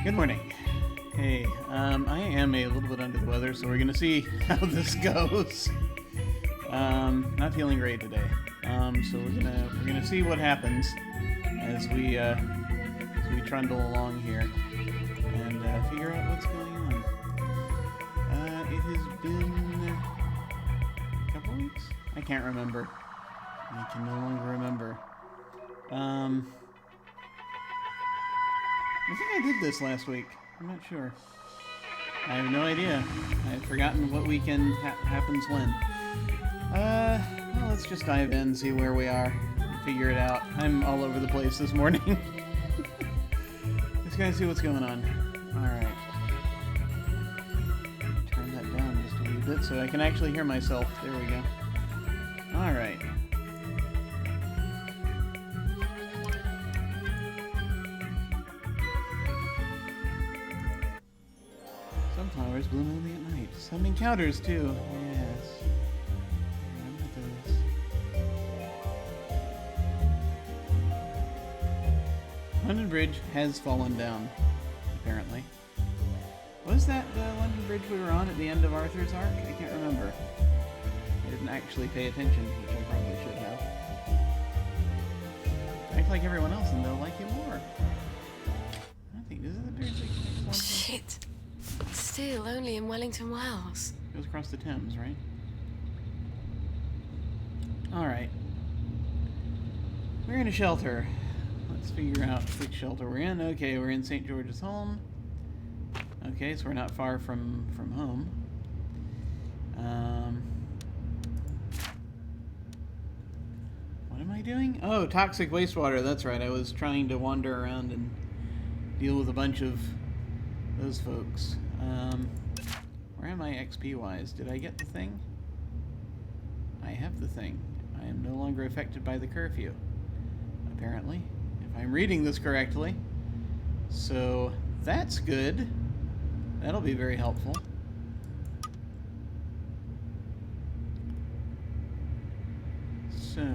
Good morning. Hey, I am a little bit under the weather, so we're gonna see how this goes. Not feeling great today. So we're gonna see what happens as we trundle along here and figure out what's going on. It has been a couple weeks. I can't remember. I can no longer remember. I think I did this last week. I'm not sure. I have no idea. I've forgotten what weekend happens when. Well, let's just dive in, see where we are, figure it out. I'm all over the place this morning. Just gotta see what's going on. Alright. Turn that down just a little bit so I can actually hear myself. There we go. Alright. Sunflowers bloom only at night. Some encounters, too. Yes. Remember those. London Bridge has fallen down, apparently. Was that the London Bridge we were on at the end of Arthur's Arc? I can't remember. I didn't actually pay attention, which I probably should have. Act like everyone else and they'll like you more. I think this is the bridge that connects one. Shit. Still only in Wellington, Wales. Goes across the Thames, right? Alright. We're in a shelter. Let's figure out which shelter we're in. Okay, we're in St. George's Home. Okay, so we're not far from home. What am I doing? Oh, toxic wastewater. That's right. I was trying to wander around and deal with a bunch of those folks. Where am I XP-wise? Did I get the thing? I have the thing. I am no longer affected by the curfew, apparently, if I'm reading this correctly. So, that's good. That'll be very helpful. So,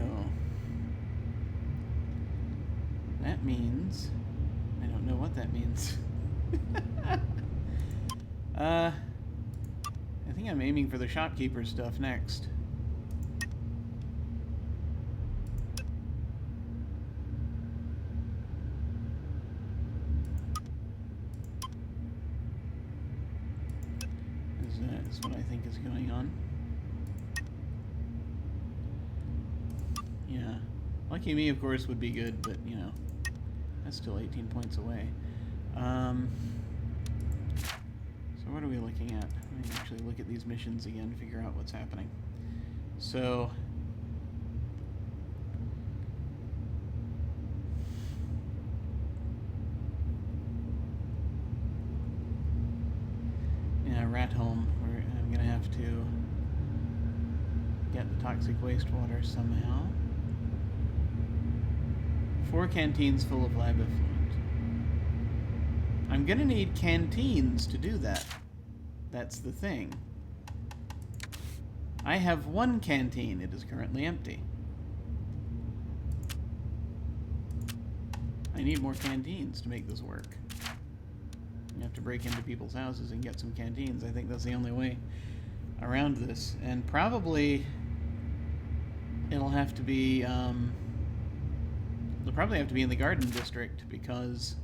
that means... I don't know what that means. I think I'm aiming for the shopkeeper stuff next. Is what I think is going on. Yeah. Lucky me, of course, would be good, but, you know, that's still 18 points away. So what are we looking at? Let me actually look at these missions again, figure out what's happening. So... yeah, Rat Home. I'm going to have to get the toxic wastewater somehow. 4 canteens full of lab effluent. I'm going to need canteens to do that. That's the thing. I have 1 canteen. It is currently empty. I need more canteens to make this work. You have to break into people's houses and get some canteens. I think that's the only way around this. And probably it'll have to be, it'll probably have to be in the Garden District, because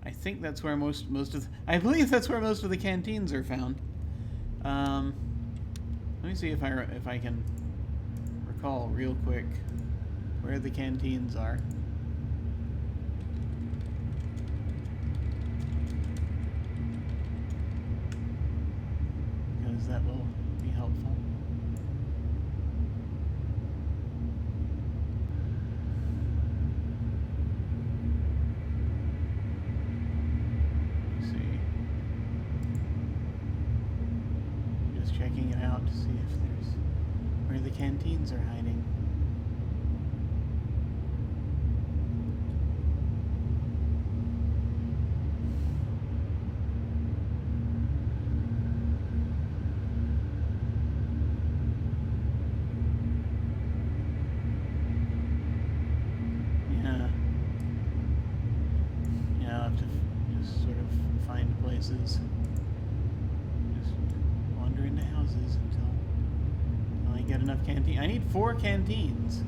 I think that's where most of I believe that's where most of the canteens are found. Let me see if I can recall real quick where the canteens are. Because that will be helpful. Checking it out to see if there's where the canteens are hiding. places. Just wander into houses until I get enough canteen. I need 4 canteens.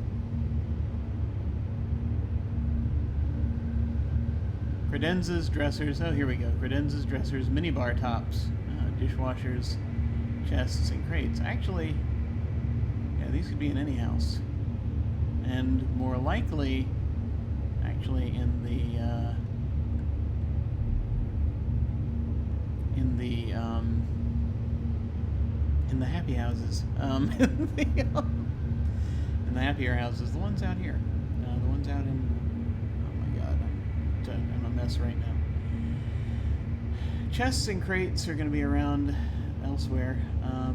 Credenzas, dressers. Oh, here we go. Credenzas, dressers, minibar tops, dishwashers, chests, and crates. Actually, yeah, these could be in any house. And more likely, actually, in the happy houses. In the happier houses, the ones out here, the ones out in. Oh my God, I'm a mess right now. Chests and crates are going to be around elsewhere,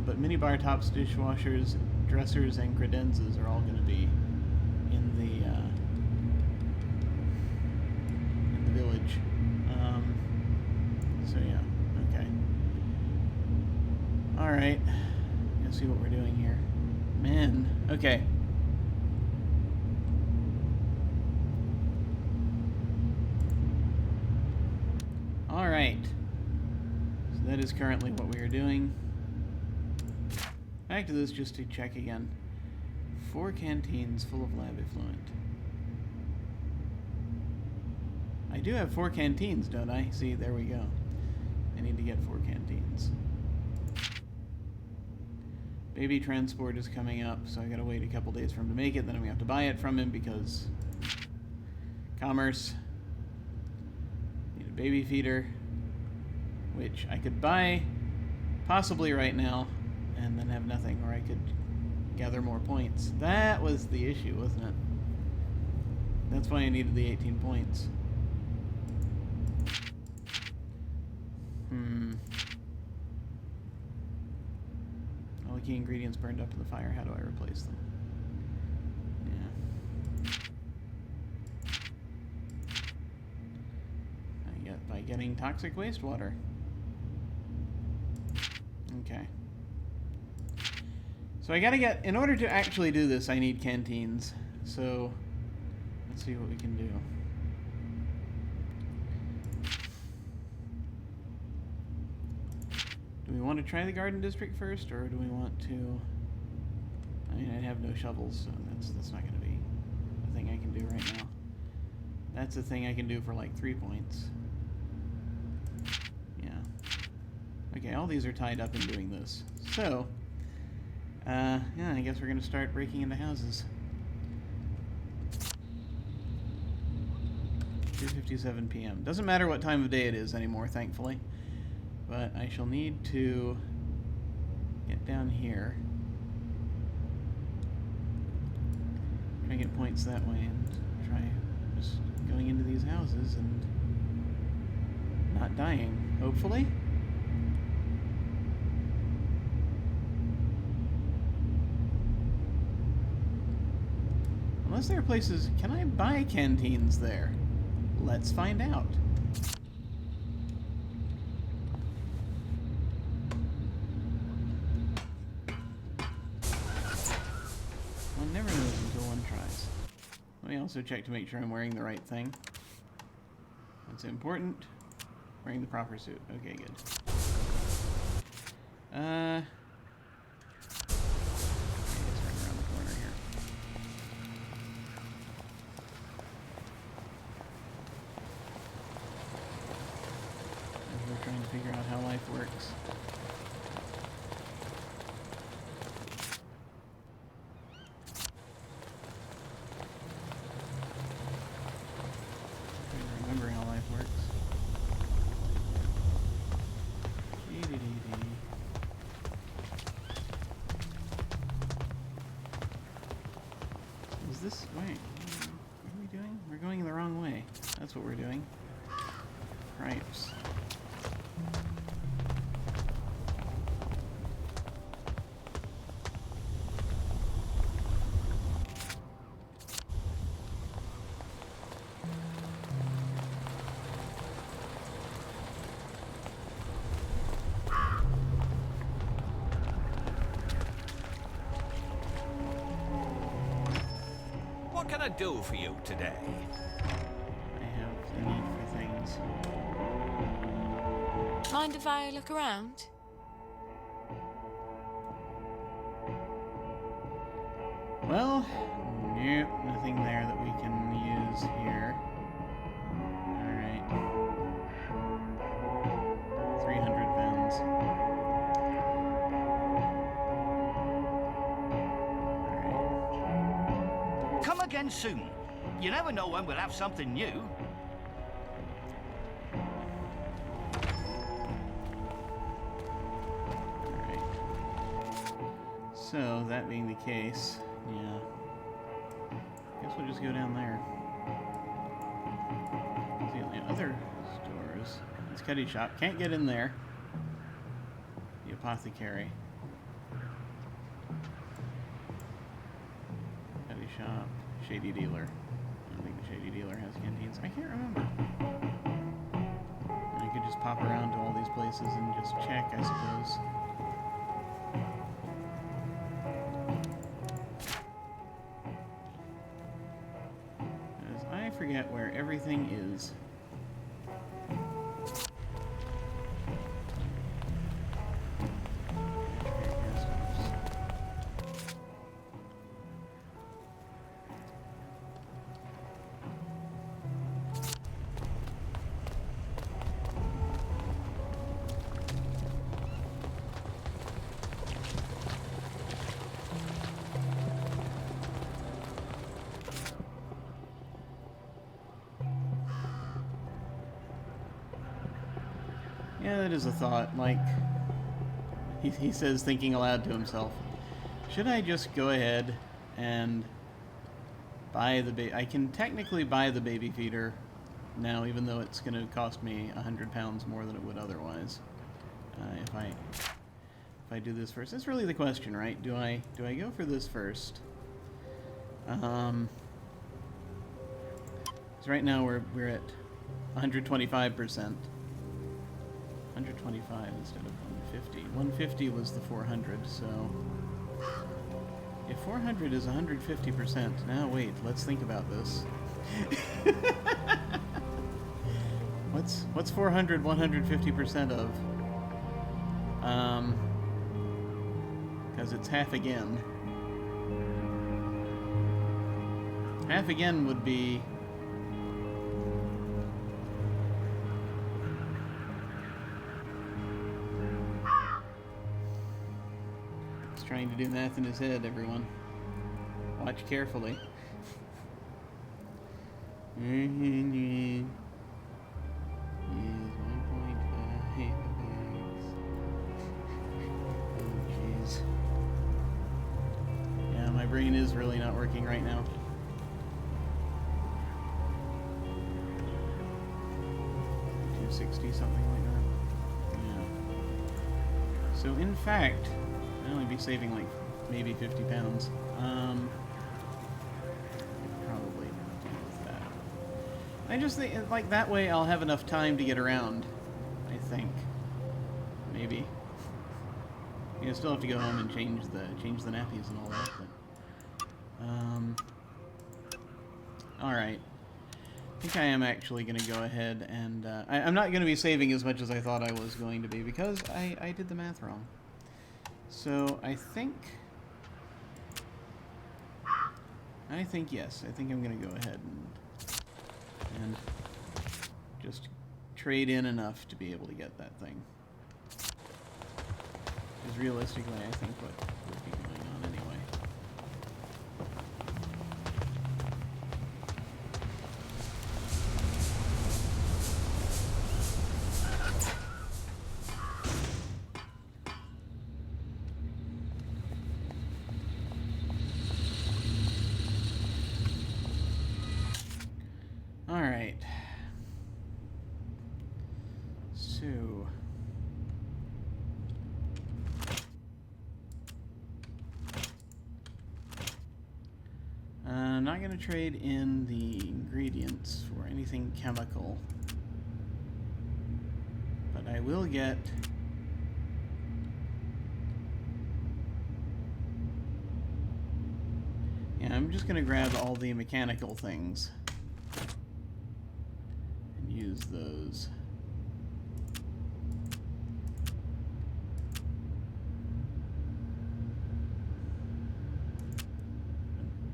but minibar tops, dishwashers, dressers, and credenzas are all going to be in the village. So yeah, okay. All right, let's see what we're doing here. Man, okay. All right. So that is currently what we are doing. Back to this just to check again. 4 canteens full of lab effluent. I do have 4 canteens, don't I? See, there we go. I need to get 4 canteens. Baby transport is coming up, so I gotta wait a couple days for him to make it. Then I'm gonna have to buy it from him because commerce. Need a baby feeder, which I could buy possibly right now and then have nothing, or I could gather more points. That was the issue, wasn't it? That's why I needed the 18 points. All the key ingredients burned up in the fire. How do I replace them? Yeah. By getting toxic wastewater. Okay. So I gotta get, in order to actually do this, I need canteens. So let's see what we can do. Do we want to try the garden district first, or do we want to? I mean, I have no shovels, so that's not going to be a thing I can do right now. That's a thing I can do for like 3 points. Yeah. Okay, all these are tied up in doing this. So, yeah, I guess we're going to start breaking into houses. 2:57 p.m. Doesn't matter what time of day it is anymore, thankfully. But I shall need to get down here. Try and get points that way and try just going into these houses and not dying, hopefully. Unless there are places... Can I buy canteens there? Let's find out. One never knows until one tries. Let me also check to make sure I'm wearing the right thing. That's important. Wearing the proper suit. Okay, good. I guess right around the corner here. As we're trying to figure out how life works. That's what we're doing. Cripes. What can I do for you today? Mind if I look around? Well, nope, nothing there that we can use here. Alright. 300 pounds. Alright. Come again soon. You never know when we'll have something new. Alright. So, that being the case, yeah. Guess we'll just go down there. The only other stores. It's Cuddy Shop. Can't get in there. The Apothecary. Cuddy Shop. Shady Dealer. I don't think the Shady Dealer has canteens. I can't remember. I could just pop around to all these places and just check, I suppose. As I forget where everything is. Yeah, that is a thought. Like, he says, thinking aloud to himself, should I just go ahead and buy the baby? I can technically buy the baby feeder now, even though it's going to cost me £100 more than it would otherwise. If I do this first, that's really the question, right? Do I go for this first? Because right now we're at 125%. 125 instead of 150. 150 was the 400, so if 400 is 150%, now wait, let's think about this. What's 400 150% of? Because it's half again. Half again would be trying to do math in his head, everyone. Watch carefully. Is 1.5. Oh, jeez. Yeah, my brain is really not working right now. $260, something like that. Yeah. So, in fact, I'd only be saving like maybe £50. Probably deal with that. I just think like that way I'll have enough time to get around. I think maybe. You still have to go home and change the nappies and all that. But all right. I think I am actually going to go ahead and I'm not going to be saving as much as I thought I was going to be because I did the math wrong. So I think yes. I think I'm gonna go ahead and just trade in enough to be able to get that thing. Because realistically, I think what would be going on anyway. Alright. So... I'm not going to trade in the ingredients for anything chemical. But I will get... Yeah, I'm just going to grab all the mechanical things. Use those.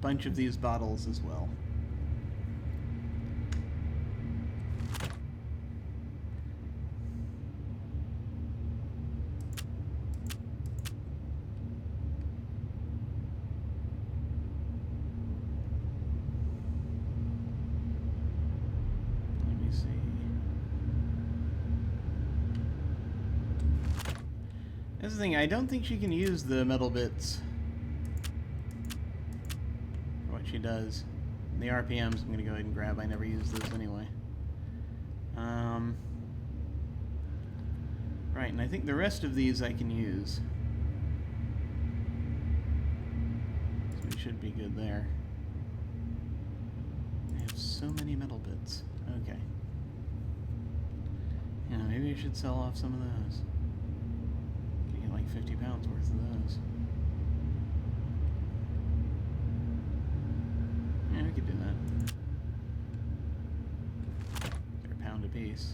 bunch of these bottles as well. Let me see. That's the thing, I don't think she can use the metal bits for what she does. The RPMs I'm going to go ahead and grab. I never use those anyway. Right, and I think the rest of these I can use. So we should be good there. I have so many metal bits. Okay. Yeah, maybe I should sell off some of those. Get like 50 pounds worth of those. Yeah, we could do that. They're a pound a piece.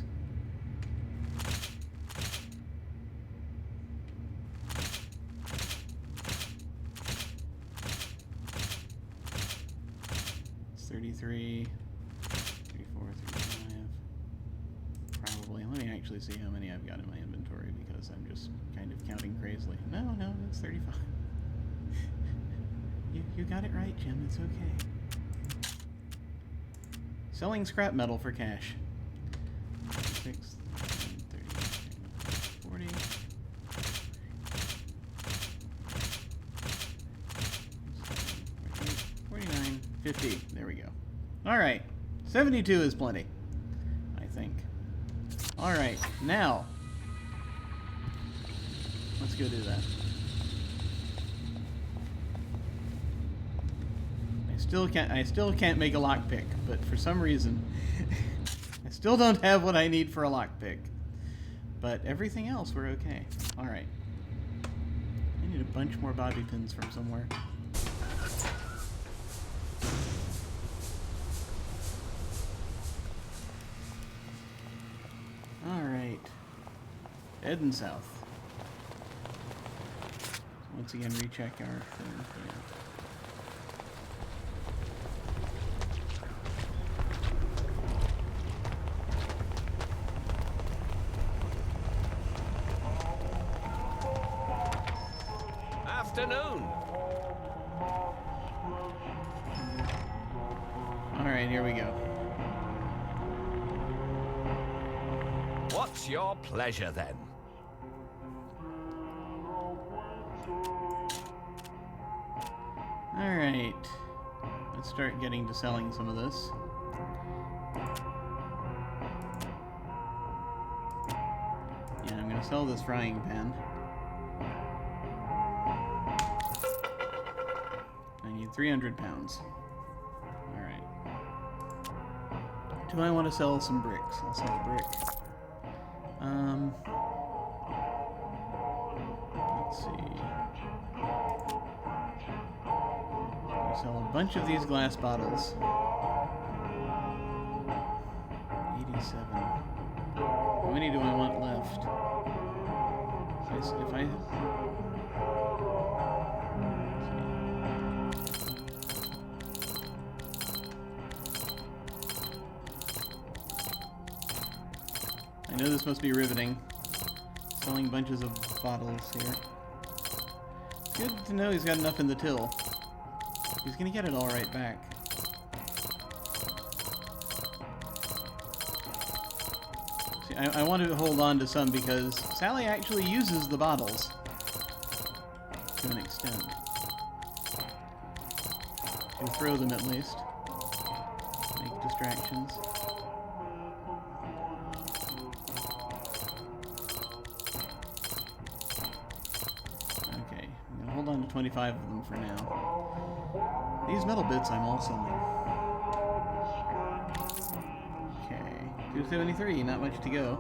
It's 33, 34, 35. Probably. Let me actually see how many I've got in my inventory because I'm just kind of counting crazily. No, it's 35. You got it right, Jim. It's okay. Selling scrap metal for cash. 6, 30, 40. 49, 50. There we go. Alright. 72 is plenty, I think. Alright, now let's go do that. I still can't make a lockpick, but for some reason I still don't have what I need for a lockpick. But everything else we're okay. Alright. I need a bunch more bobby pins from somewhere. Alright. Heading south. Once again, recheck our thing. Yeah. Afternoon. Alright, here we go. What's your pleasure then? Alright. Let's start getting to selling some of this. Yeah, I'm gonna sell this frying pan. I need 300 pounds. Alright. Do I want to sell some bricks? I'll sell a brick. Let's see. I'll sell a bunch of these glass bottles. 87. How many do I want left? If I know this must be riveting. Selling bunches of bottles here. Good to know he's got enough in the till. He's gonna get it all right back. See, I wanted to hold on to some because Sally actually uses the bottles to an extent. She'll throw them at least. Make distractions. Okay, I'm gonna hold on to 25 of them for now. These metal bits I'm all selling. Okay, 273, not much to go.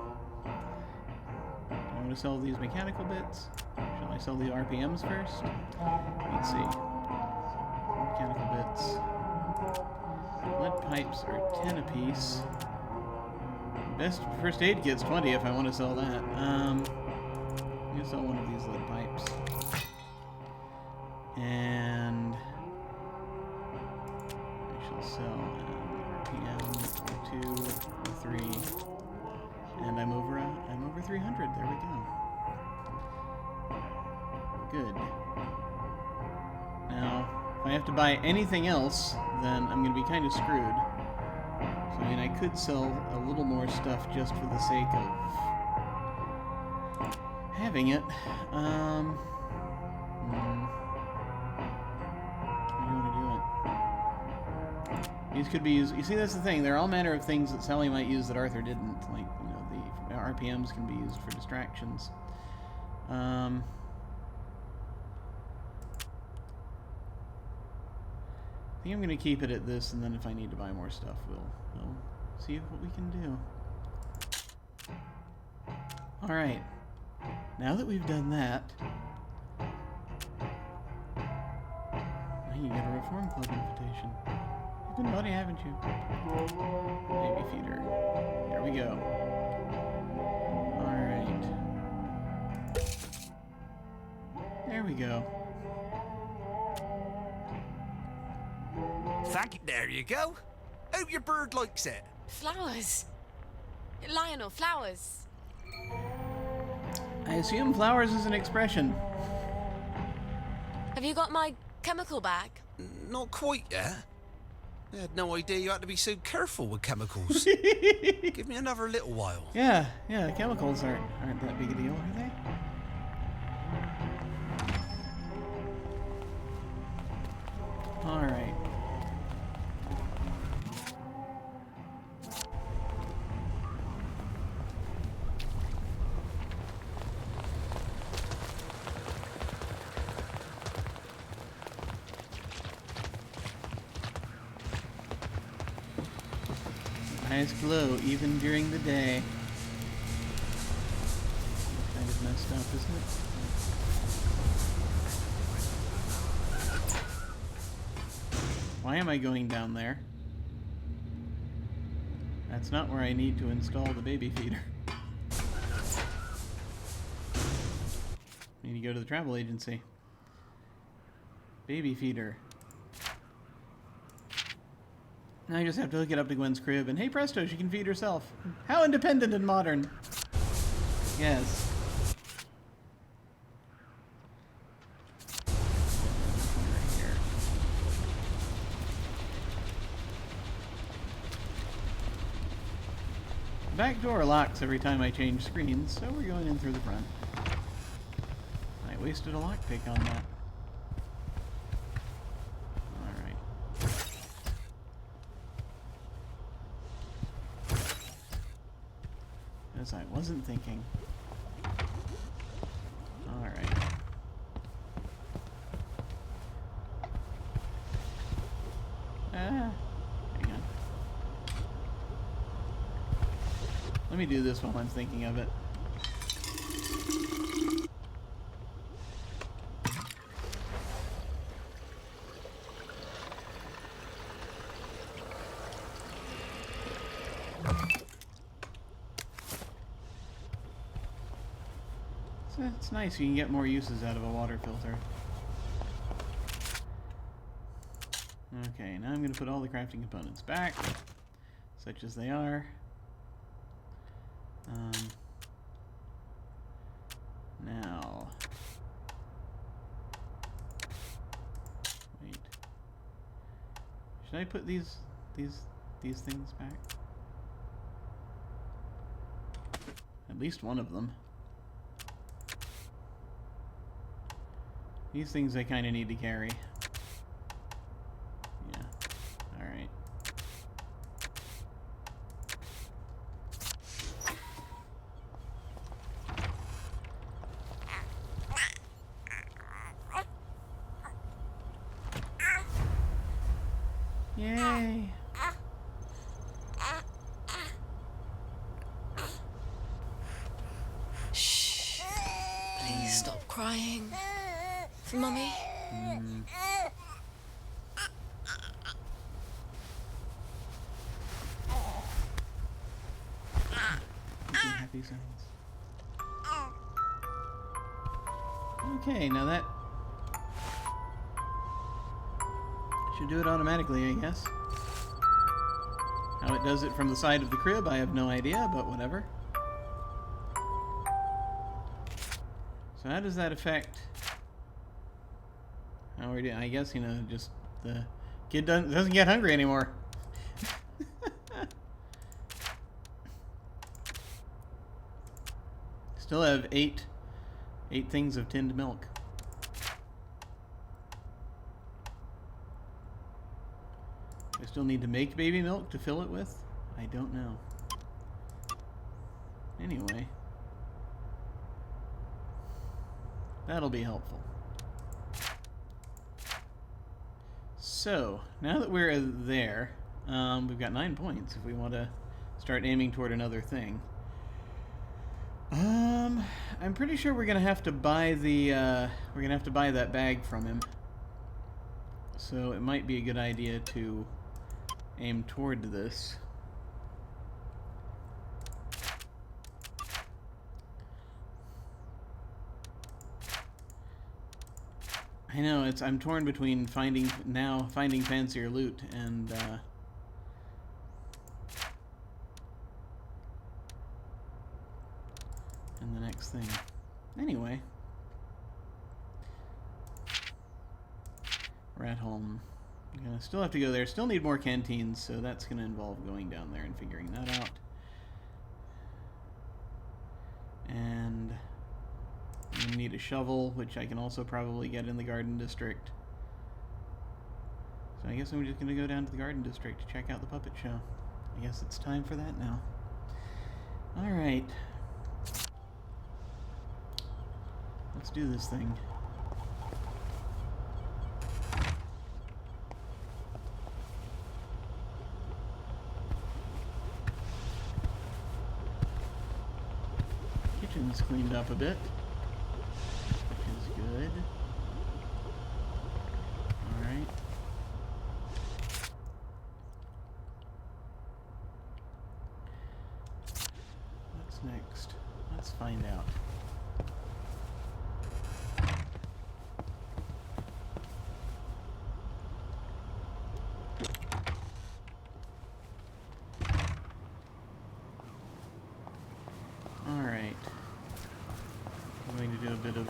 I'm gonna sell these mechanical bits. Shall I sell the RPMs first? Let's see. Mechanical bits. Lead pipes are 10 apiece. Best first aid kit's 20 if I want to sell that. I'm gonna sell one of these lead pipes. And So, RPM, or 2, or 3, and I'm over 300. There we go. Good. Now, if I have to buy anything else, then I'm going to be kind of screwed. So, I mean, I could sell a little more stuff just for the sake of having it. How do you want to do it? These could be used. You see, that's the thing. There are all manner of things that Sally might use that Arthur didn't. Like, you know, the RPMs can be used for distractions. I think I'm going to keep it at this, and then if I need to buy more stuff, we'll see what we can do. Alright. Now that we've done that, now you get a Reform Club invitation. You've been naughty, haven't you? Baby feeder. Here we go. Alright. There we go. Thank you. There you go. Hope your bird likes it. Flowers. Lionel, flowers. I assume flowers is an expression. Have you got my chemical bag? Not quite yet. I had no idea you had to be so careful with chemicals. Give me another little while. Yeah, chemicals aren't that big a deal, are they? Alright. Nice glow, even during the day. Kind of messed up, isn't it? Why am I going down there? That's not where I need to install the baby feeder. I need to go to the travel agency. Baby feeder. Now I just have to hook it up to Gwen's crib, and hey presto, she can feed herself. How independent and modern. Yes. Right here. The back door locks every time I change screens, so we're going in through the front. I wasted a lockpick on that. I wasn't thinking. Alright. Hang on. Let me do this while I'm thinking of it. It's nice, you can get more uses out of a water filter. Okay, now I'm going to put all the crafting components back, such as they are. Now... Wait. Should I put these things back? At least one of them. These things I kind of need to carry. Yeah. Alright. Yay! Shh. Please stop crying. Mummy? Happy sounds. Okay, now that should do it automatically, I guess. How it does it from the side of the crib, I have no idea, but whatever. So how does that affect how we're doing? I guess, you know, just the kid doesn't get hungry anymore. Still have eight things of tinned milk. I still need to make baby milk to fill it with? I don't know. Anyway. That'll be helpful. So, now that we're there, we've got 9 points if we want to start aiming toward another thing. I'm pretty sure we're gonna have to buy that bag from him. So it might be a good idea to aim toward this. I know, I'm torn between finding fancier loot and the next thing. Anyway. Rat Home. I'm gonna still have to go there. Still need more canteens, so that's gonna involve going down there and figuring that out. And I'm gonna need a shovel, which I can also probably get in the Garden District. So I guess I'm just gonna go down to the Garden District to check out the puppet show. I guess it's time for that now. Alright. Let's do this thing. Kitchen's cleaned up a bit, which is good. Alright. What's next? Let's find out. Alright. I'm going to do a bit of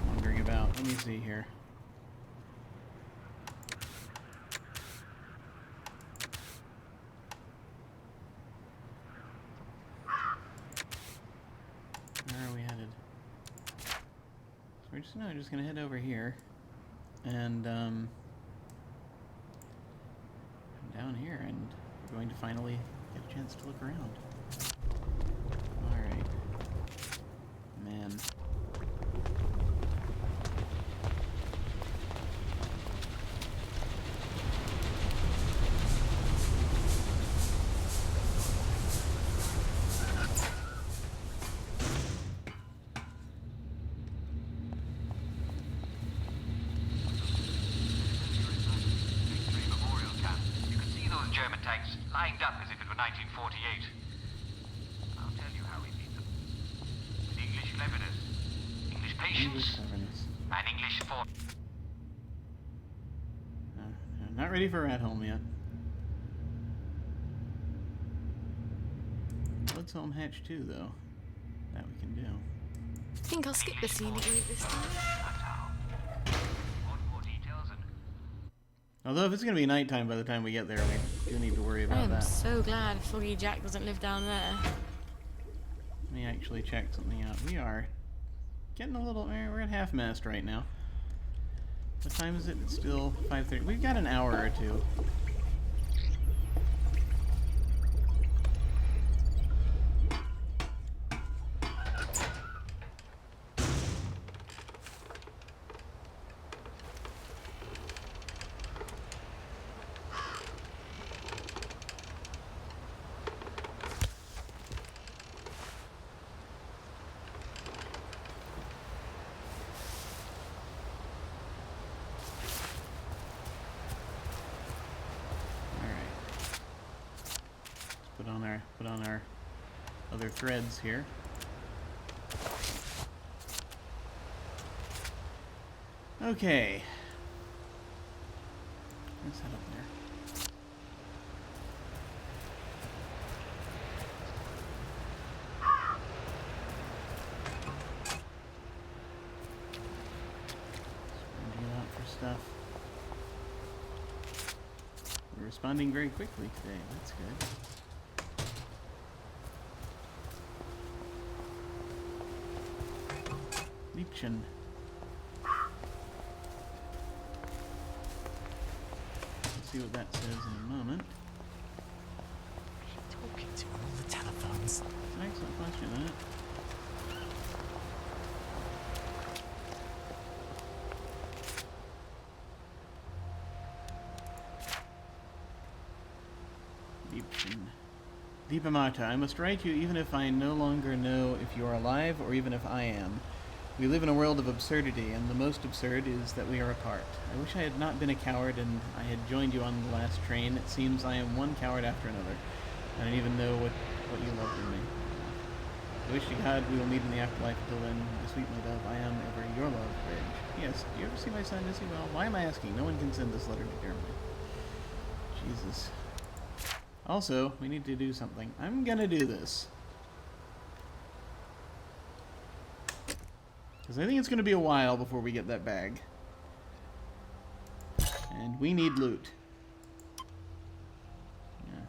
wandering about. Let me see here. Where are we headed? So we're just gonna head over here and down here, and we're going to finally get a chance to look around. Alright. Man. Memorial camp. You can see those German tanks lined up as if it were 1948. I'll tell you how we beat them. With English cleverness, English patience, and English force. Not ready for Rat Home yet. Let's Home Hatch 2, though. That we can do. I think I'll skip the scenic route this time. More details and Although if it's going to be nighttime by the time we get there, we do need to worry I about am that. so glad Foggy Jack doesn't live down there. Let me actually check something out. We are getting a little... we're at half-mast right now. What time is it? It's still 5:30. We've got an hour or two. Put on our other threads here. Okay. Let's head up there. stuff. We're responding very quickly today. That's good. Liebchen. Let's see what that says in a moment. Talking to on all the telephones. It's an excellent question, isn't it? Deepamata, I must write you even if I no longer know if you are alive or even if I am. We live in a world of absurdity, and the most absurd is that we are apart. I wish I had not been a coward and I had joined you on the last train. It seems I am one coward after another. I don't even know what you loved in me. I wish to God we will meet in the afterlife. Until then, my sweet my dove, I am ever your love, Reg. Yes, do you ever see my son? Is he well? Why am I asking? No one can send this letter to Germany. Jesus. Also, we need to do something. I'm gonna do this. Because I think it's gonna be a while before we get that bag. And we need loot. Yeah.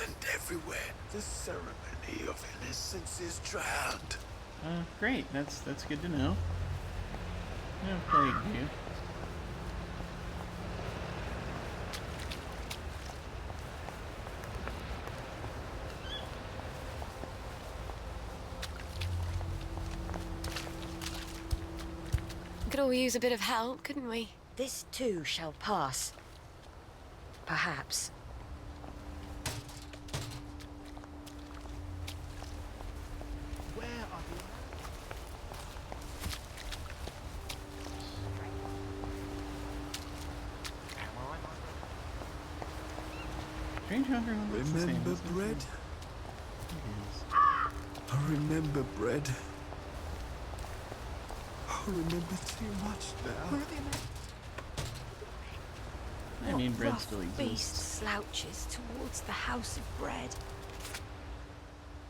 And everywhere, the ceremony of innocence is drowned. Great. That's good to know. No plague you. We could all use a bit of help, couldn't we? This too shall pass. Perhaps. Where are the... Strange how everyone looks the same. Remember Isn't it? bread? It is. I remember bread. I remember too much now. I mean, bread Rough still beast exists. slouches towards the house of bread.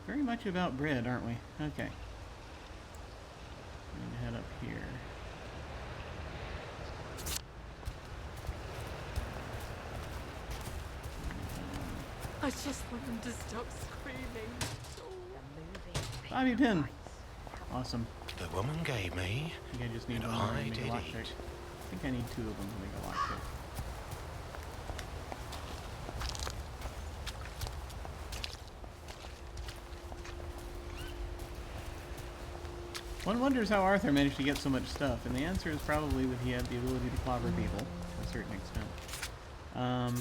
Very much about bread, aren't we? Okay. I'm gonna head up here. I just want them to stop screaming. Bobby pin. Awesome. The woman gave me. I think I just need And one more to I make a did lockpick. eat. I think I need two of them to make a lockpick. One wonders how Arthur managed to get so much stuff, and the answer is probably that he had the ability to clobber people, to a certain extent. Let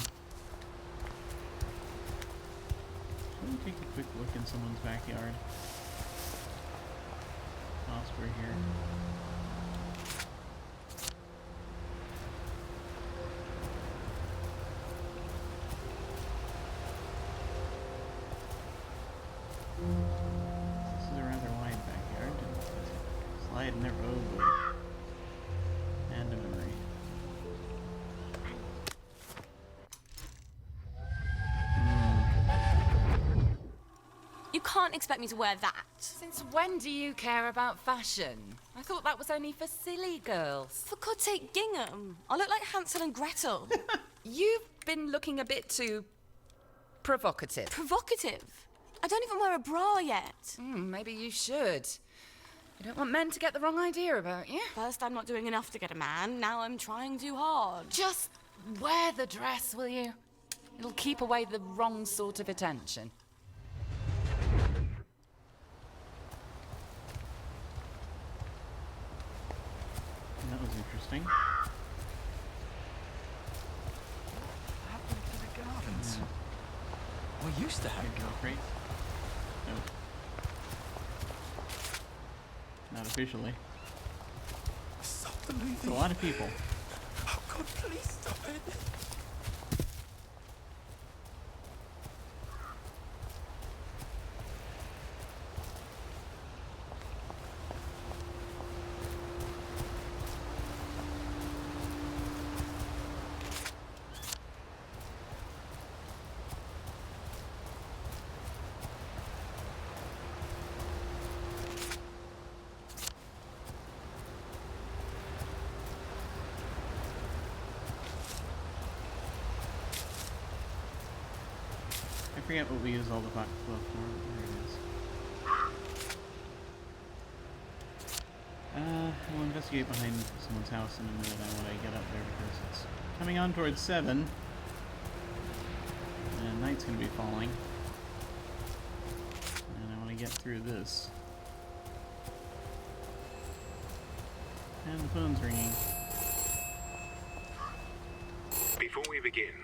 me take a quick look in someone's backyard. Whilst we're here. This is a rather wide backyard. Slide in their road, but and a memory. You can't expect me to wear that. Since when do you care about fashion? I thought that was only for silly girls. For God's sake, gingham. I look like Hansel and Gretel. You've been looking a bit too provocative. Provocative. I don't even wear a bra yet. Maybe you should. You don't want men to get the wrong idea about you. First, I'm not doing enough to get a man. Now I'm trying too hard. Just wear the dress, will you? It'll keep away the wrong sort of attention. That was interesting. What happened to the gardens? We used to have Go crate. Nope. Not officially. Stop the It's a movie. lot of people. Oh God, please stop it. forget what we use all the fox glove for. There it is. I'll investigate behind someone's house in a minute when I get up there because it's coming on towards 7. And night's going to be falling. And I want to get through this. And the phone's ringing. Before we begin,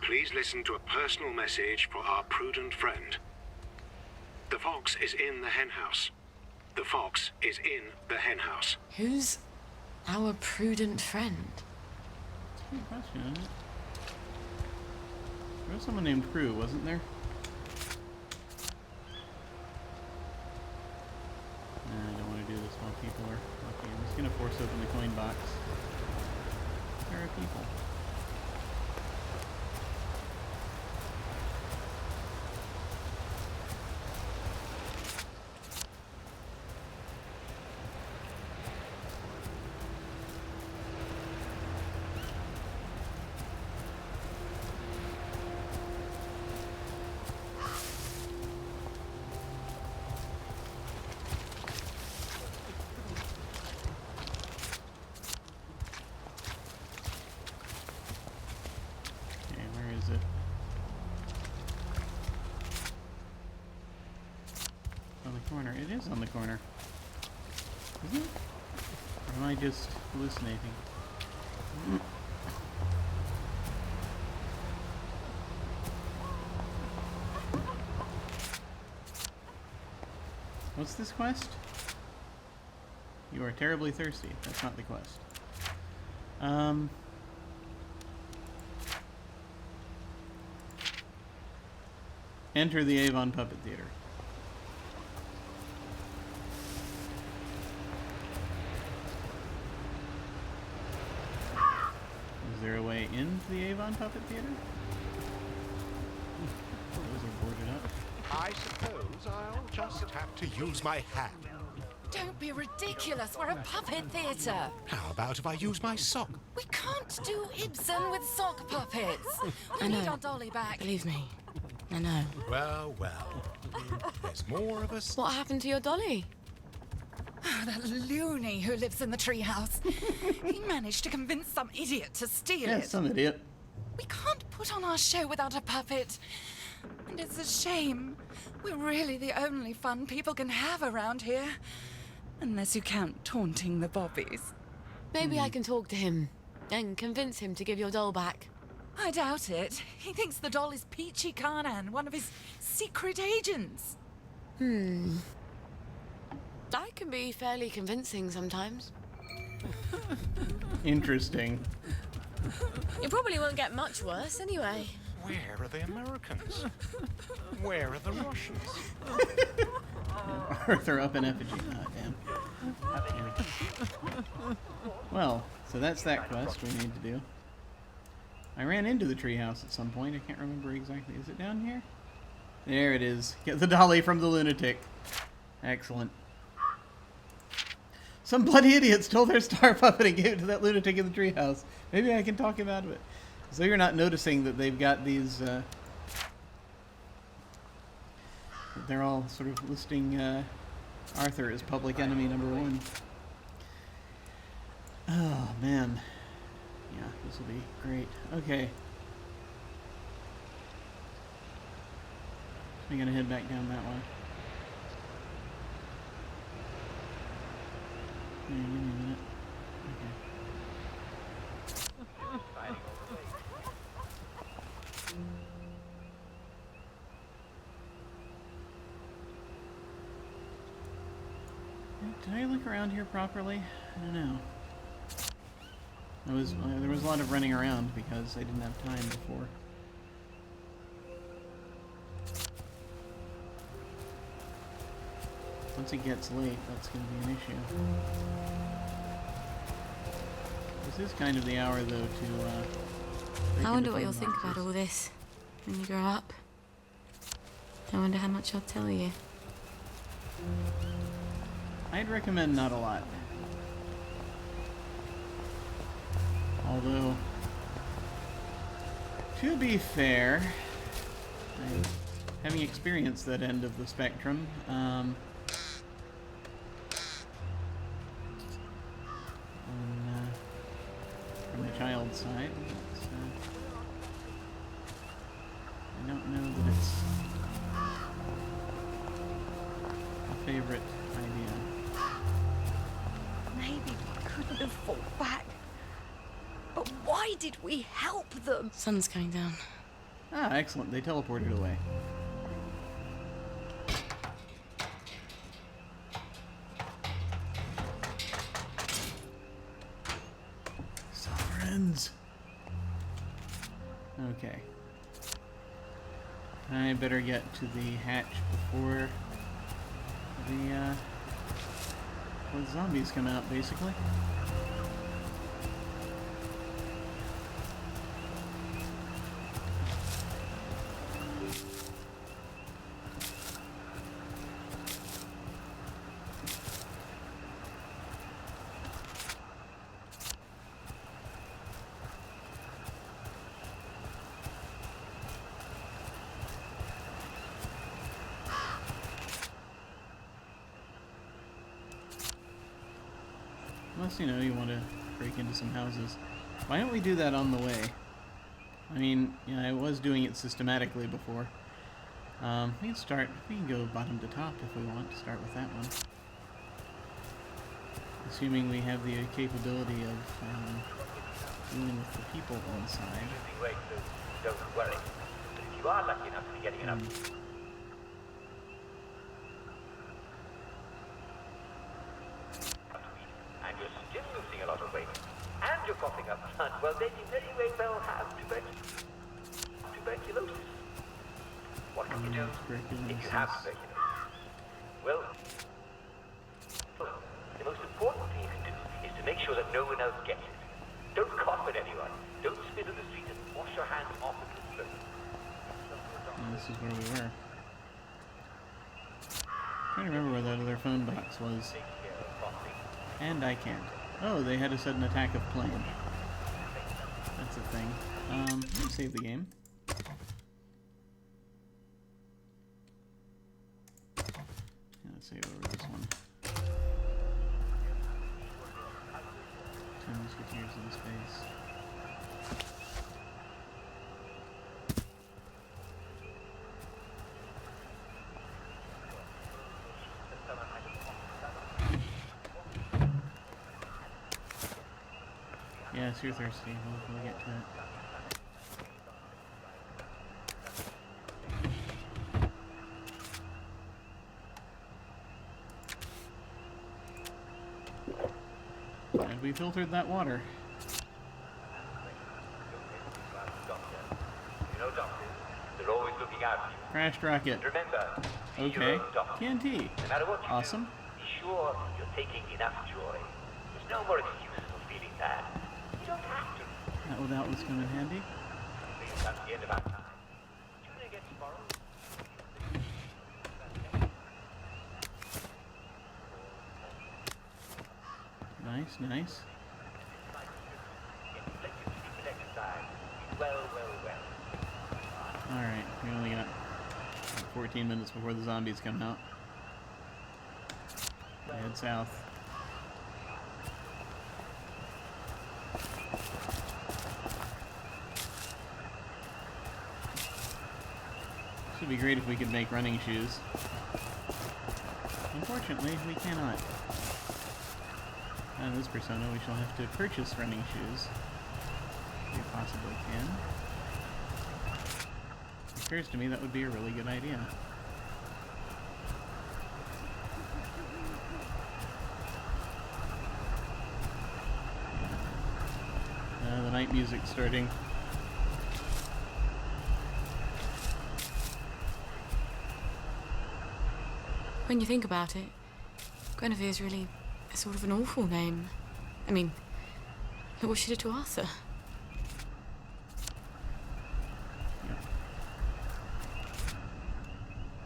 please listen to a personal message for our prudent friend. The fox is in the henhouse. The fox is in the henhouse. Who's our prudent friend? That's a good question, isn't it? There was someone named Prue, wasn't there? Nah, I don't want to do this while people are looking. I'm just going to force open the coin box. There are people. Corner. It is on the corner. Isn't it? Or am I just hallucinating? What's this quest? You are terribly thirsty. That's not the quest. Enter the Avon Puppet Theatre. Is there a way into the Avon Puppet Theatre? Those are boarded up. I suppose I'll just have to use my hand. Don't be ridiculous. We're a puppet theatre. How about if I use my sock? We can't do Ibsen with sock puppets. We I need know. our dolly back. Believe me. I know. Well, well. There's more of us. What happened to your dolly? That loony who lives in the treehouse. He managed to convince some idiot to steal Yeah, it. some idiot. We can't put on our show without a puppet. And it's a shame. We're really the only fun people can have around here. Unless you count taunting the bobbies. Maybe I can talk to him and convince him to give your doll back. I doubt it. He thinks the doll is Peachy Carnan, one of his secret agents. I can be fairly convincing sometimes. Interesting. You probably won't get much worse anyway. Where are the Americans? Where are the Russians? Arthur up in effigy. Ah, damn. Well, so that's that quest we need to do. I ran into the treehouse at some point. I can't remember exactly. Is it down here? There it is. Get the dolly from the lunatic. Excellent. Some bloody idiot stole their star puppet and gave it to that lunatic in the treehouse. Maybe I can talk him out of it. So you're not noticing that they've got these, they're all sort of listing Arthur as public enemy #1. Oh, man. Yeah, this will be great. Okay. I'm gonna head back down that way. Yeah, give me a minute. Okay. Did I look around here properly? I don't know. There was a lot of running around because I didn't have time before. Once it gets late, that's going to be an issue. This is kind of the hour, though, to break I wonder into what you'll phone think about boxes. all this when you grow up. I wonder how much I'll tell you. I'd recommend not a lot. Although, to be fair, Having experienced that end of the spectrum, from the child's side, it's, I don't know that it's a favorite idea. Maybe we couldn't have fought back. But why did we help them? Sun's going down. Ah, excellent. They teleported away. Sovereigns. Okay. I better get to the hatch before the zombies come out, basically. Unless, you know, you want to break into some houses. Why don't we do that on the way? I mean, yeah, I was doing it systematically before. We can start, we can go bottom to top if we want to start with that one. Assuming we have the capability of dealing with the people inside. Don't worry. But if you are lucky enough to be getting enough... and you're still losing a lot of weight, and you're coughing up blood, well then you very well have tuberculosis. What can you do if you have tuberculosis? Well, the most important thing you can do is to make sure that no one else gets it. Don't cough at anyone. Don't spit in the street and wash your hands off with the soap. And this is where we were. Trying to remember where that other phone box was. And I can't. Oh, they had a sudden attack of plane. That's a thing. Let me save the game. Let's save over this one. Two musketeers in space. Yes, you're thirsty. We'll get to it. And we filtered that water. You know, doctors, they're always looking out for you. Crashed rocket. Remember, be your Okay. own doctor. TNT. No matter what you Awesome. do, be sure you're taking enough joy. There's no more excuse for feeling bad. You don't have to. That would doubtless come in handy. Because that's the end of our time. Tuna gets borrowed. Nice, nice. Get plenty of sleep and exercise. Well. Alright, we only got like 14 minutes before the zombies come out. Head south. This would be great if we could make running shoes. Unfortunately, we cannot. In this persona, we shall have to purchase running shoes. If we possibly can. It occurs to me that would be a really good idea. The night music's starting. When you think about it, Guinevere's really a sort of an awful name. I mean, look what she did to Arthur.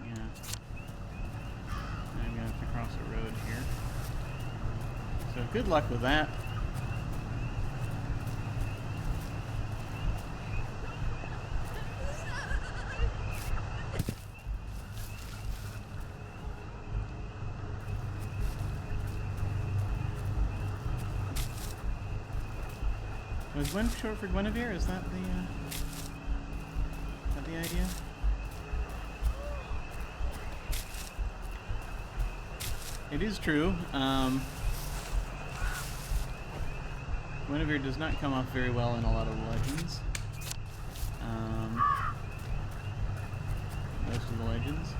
Yeah. I'm gonna have to cross a road here. So good luck with that. is Gwen short for Guinevere? Is that the idea? It is true. Guinevere does not come off very well in a lot of legends. Most of the legends.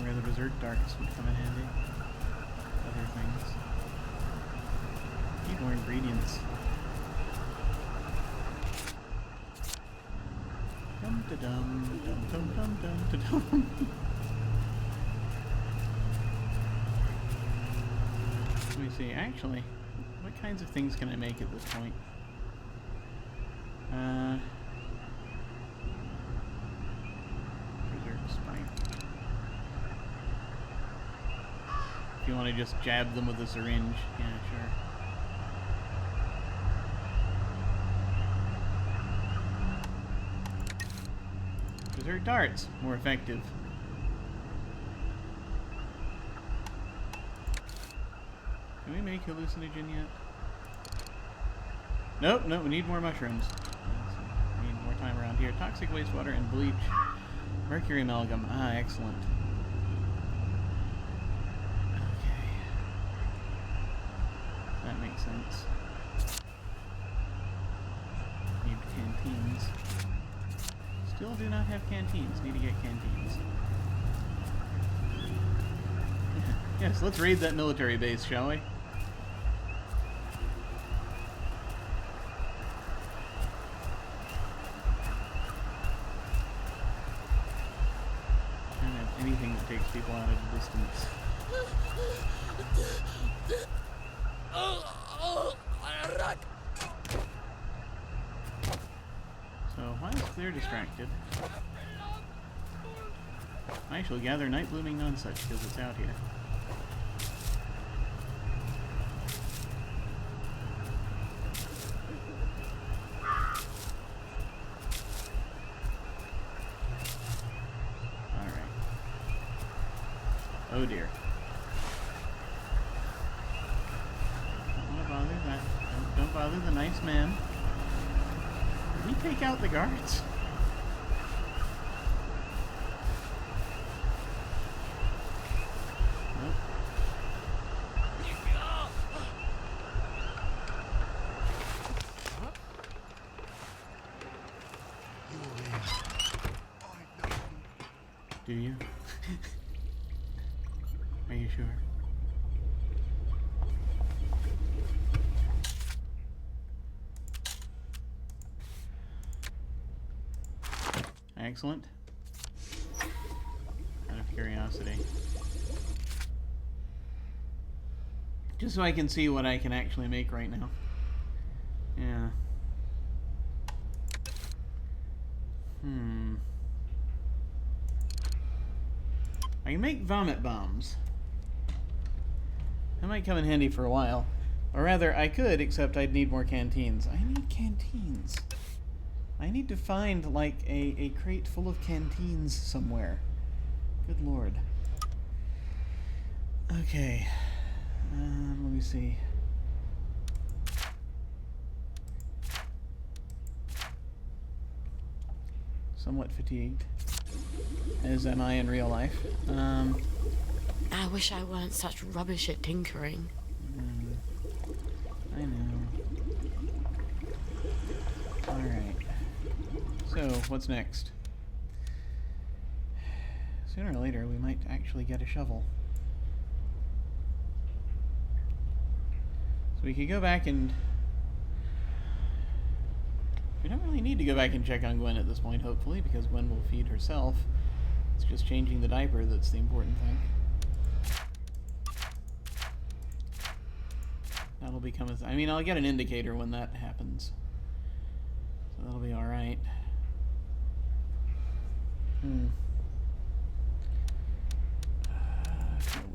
Where the berserk darts would come in handy. Other things. Need more ingredients. Dum da dum dum dum dum dum da dum. Let me see. Actually, what kinds of things can I make at this point? Berserk spike. If you want to just jab them with a syringe, yeah, sure. Berserk darts, more effective. Can we make hallucinogen yet? Nope, no, we need more mushrooms. We need more time around here. Toxic wastewater and bleach. Mercury amalgam. Ah, excellent. Okay. That makes sense. Need canteens. Still do not have canteens. Need to get canteens. Yes, let's raid that military base, shall we? Can't have anything that takes people out at a distance. So, while they're distracted, I shall gather night blooming nonsuch because it's out here. Alright. Oh dear. Don't want to bother that. Don't bother the nice man. Did he take out the guards? Nope. Do you? Are you sure? Excellent. Out of curiosity. Just so I can see what I can actually make right now. Yeah. I can make vomit bombs. That might come in handy for a while. Or rather, I could, except I'd need more canteens. I need canteens. I need to find, like, a crate full of canteens somewhere. Good lord. Okay. Let me see. Somewhat fatigued. As am I in real life. I wish I weren't such rubbish at tinkering. I know. Alright. So, what's next? Sooner or later, we might actually get a shovel. So we could go back and... We don't really need to go back and check on Gwen at this point, hopefully, because Gwen will feed herself. It's just changing the diaper that's the important thing. That'll become a... I mean, I'll get an indicator when that happens. So that'll be alright. So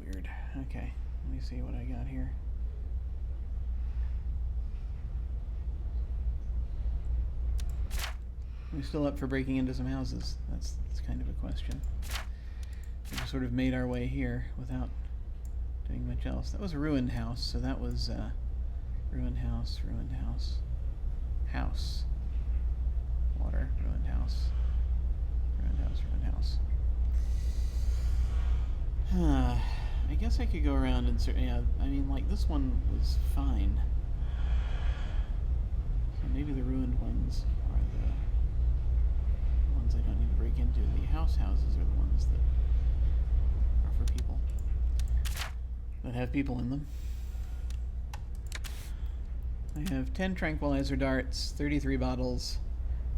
weird. Okay, let me see what I got here. We still up for breaking into some houses? That's kind of a question. We just sort of made our way here without doing much else. That was a ruined house, so that was ruined house, ruined house, house, water, ruined house, ruined house, ruined house. I guess I could go around and yeah, I mean, like, this one was fine. So maybe the ruined ones are the ones I don't need to break into. The houses are the ones that are for people. That have people in them. I have 10 tranquilizer darts, 33 bottles,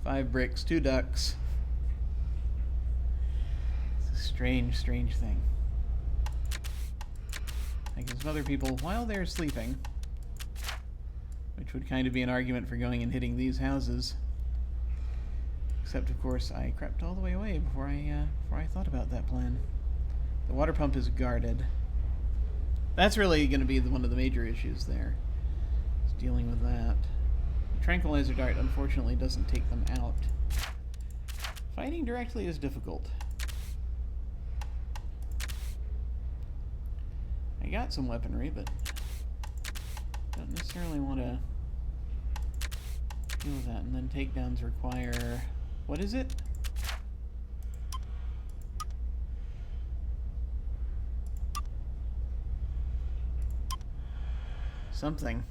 5 bricks, 2 ducks. It's a strange, strange thing. I give some other people while they're sleeping, which would kind of be an argument for going and hitting these houses. Except, of course, I crept all the way away before I thought about that plan. The water pump is guarded. That's really going to be one of the major issues there. Is dealing with that. The tranquilizer dart, unfortunately, doesn't take them out. Fighting directly is difficult. I got some weaponry, but don't necessarily want to deal with that. And then takedowns require... what is it? Something.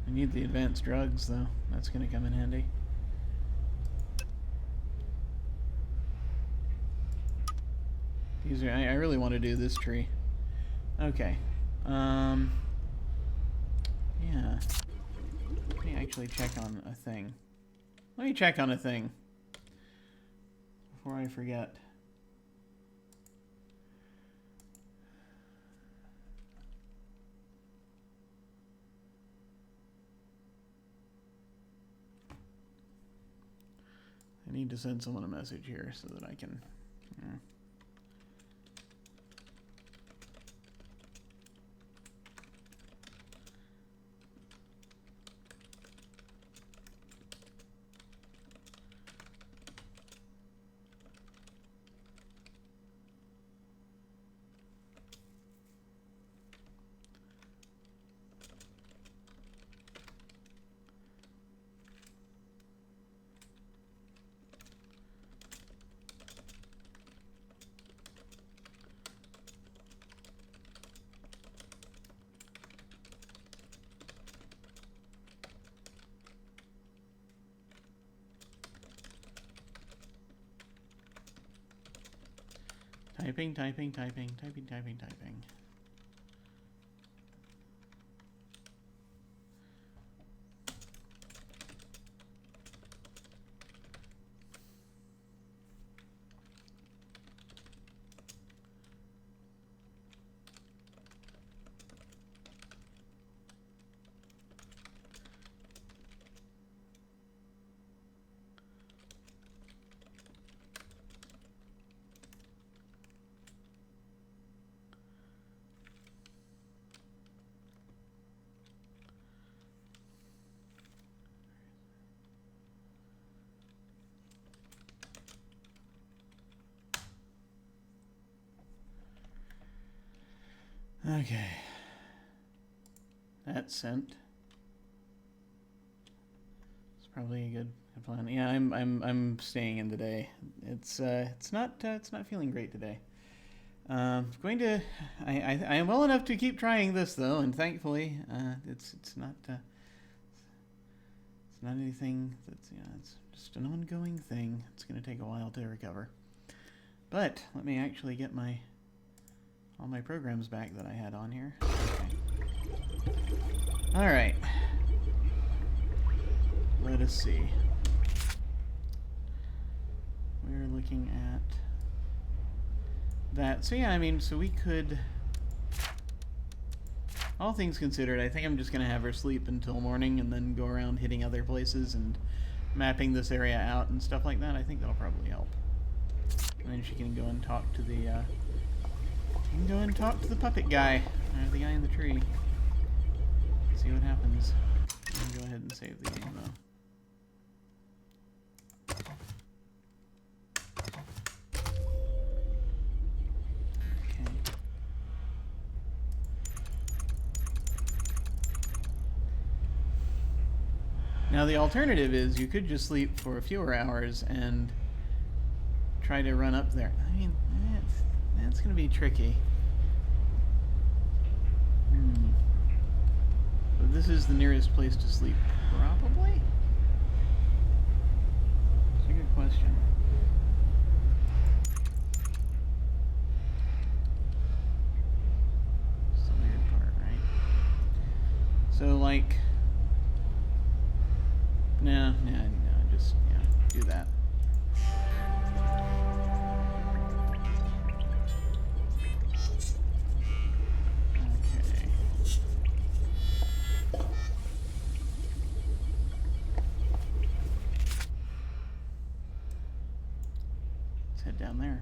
I need the advanced drugs, though. That's going to come in handy. These are, I really want to do this tree. Okay. Yeah. Let me actually check on a thing. Let me check on a thing before I forget. I need to send someone a message here so that I can... Typing, typing, typing, typing, typing, typing. Okay. That's sent. It's probably a good plan. Yeah, I'm staying in today. It's not feeling great today. I am well enough to keep trying this though, and thankfully it's not anything that's, it's just an ongoing thing. It's going to take a while to recover. But let me actually get all my programs back that I had on here. Okay. All right. Let us see. We're looking at that. So yeah, I mean, so we could, all things considered, I think I'm just going to have her sleep until morning and then go around hitting other places and mapping this area out and stuff like that. I think that'll probably help. And then she can go and talk to the, puppet guy. Or the guy in the tree. See what happens. I'm gonna go ahead and save the game, though. Okay. Now the alternative is you could just sleep for fewer hours and try to run up there. I mean, that's gonna be tricky. But this is the nearest place to sleep, probably? It's a good question. It's the weird part, right? So, like... No, just, do that. Okay. Let's head down there.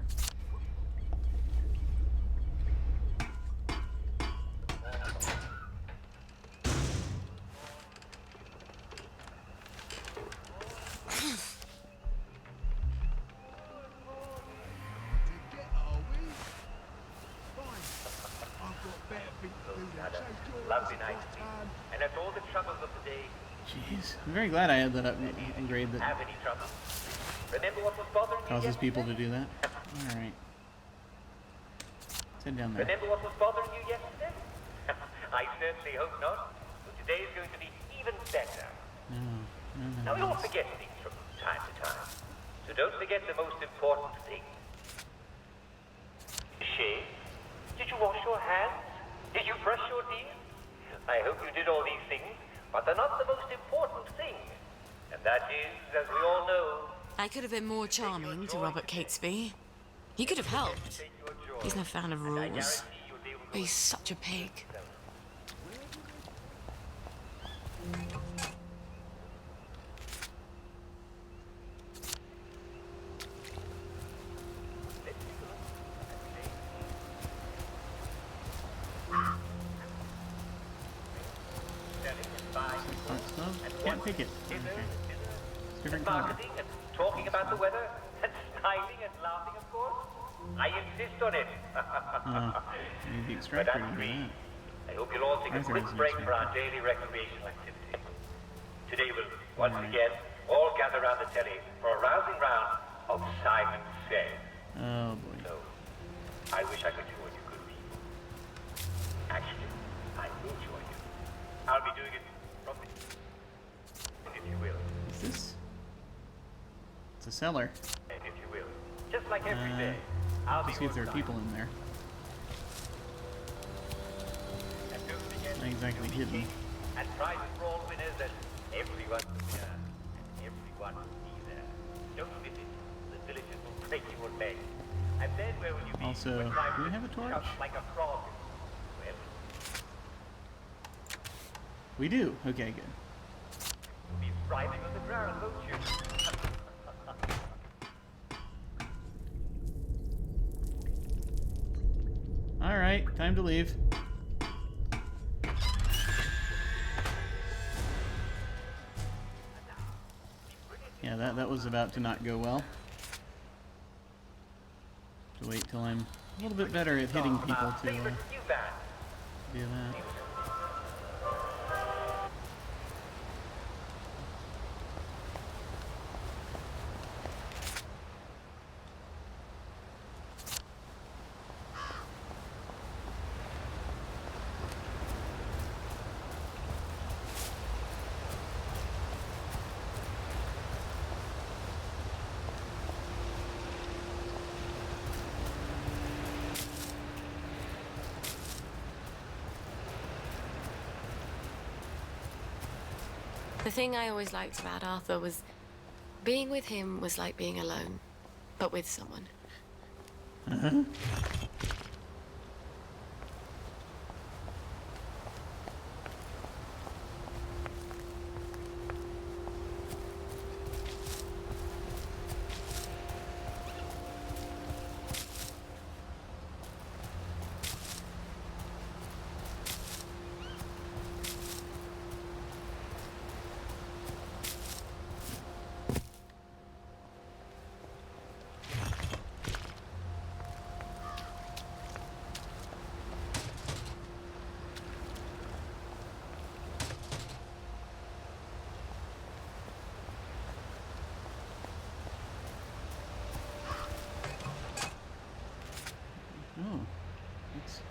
Lovely night, and that's all the troubles of the day. Jeez, I'm very glad I had that upgrade that Have any trouble? Remember what was bothering you causes yesterday? people to do that. Alright. Let's head down there. Remember what was bothering you yesterday? I certainly hope not. But today is going to be even better. No. Now, we all forget things from time to time. So don't forget the most important thing. Shave? Did you wash your hands? Did you brush your teeth? I hope you did all these things, but they're not the most important thing. And that is, as we all know... I could have been more charming to Robert Catesby. He could have helped. He's no fan of rules. But he's such a pig. Can't pick it. Okay. It's different color. Marketing and talking about the weather and smiling and laughing, of course. I insist on it. Maybe the But extractor that's to do free. that. I hope you'll all take a Arthur quick has an break for our extractor. daily recreational activity. Today we'll once Alright. again all gather around the telly for a rousing round of Simon Says. Oh boy. So, I wish I could join you, good people. Actually, I will join you. I'll be doing it from the... if you will. What's this? It's a cellar. If you will. Just like every day. I'll be Let's see if there are on people time. in there. And don't forget, Not exactly hidden. and prizes for all winners, and everyone will be there. And everyone will be there. Don't miss it. The villagers will break your leg. And then where will you be? Also, when do we have a torch? shouts like a frog. Well, We do. Okay, good. you'll be writhing on the ground, won't you? All right, time to leave. Yeah, that was about to not go well. To wait till I'm a little bit better at hitting people to Favorite new band. do that. The thing I always liked about Arthur was being with him was like being alone, but with someone.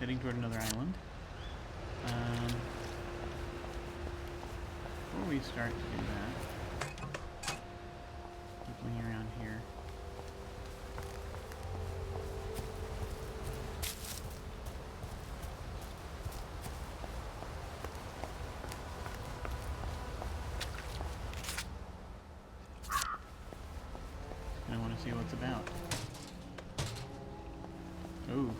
heading toward another island. Before we start to do that, keep looking around here. I want to see what's about. Ooh.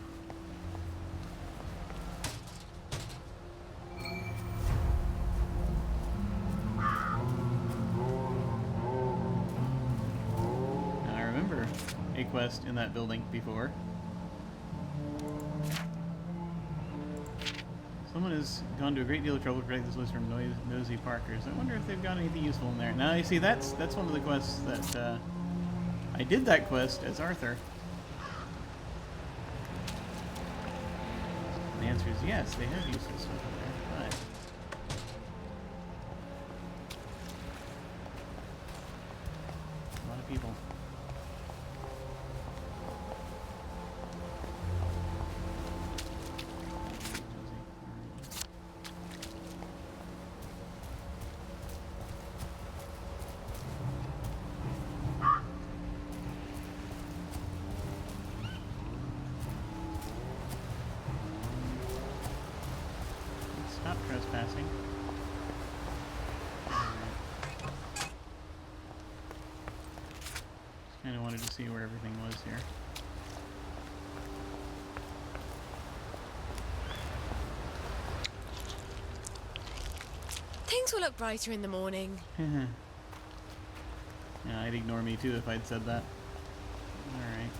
Now I remember a quest in that building before. Someone has gone to a great deal of trouble to protect this list from nosy Parkers. I wonder if they've got anything useful in there. Now you see, that's one of the quests that I did that quest as Arthur. And the answer is yes, they have useful stuff in there, but a lot of people. Stop trespassing. Just kind of wanted to see where everything was here. Things will look brighter in the morning. Yeah, I'd ignore me too if I'd said that. Alright.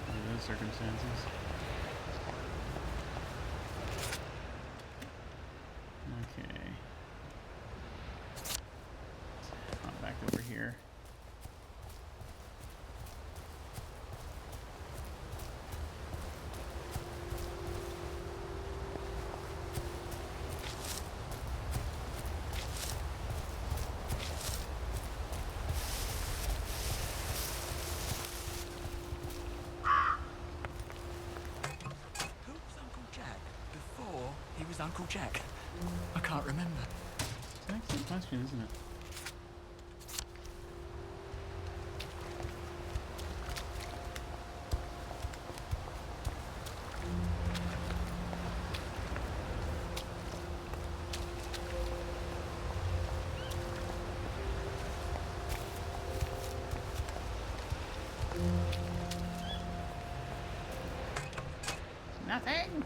Under those circumstances. Okay. Hop back over here. Who was Uncle Jack before he was Uncle Jack? I can't remember. It's an excellent question, isn't it? Nothing.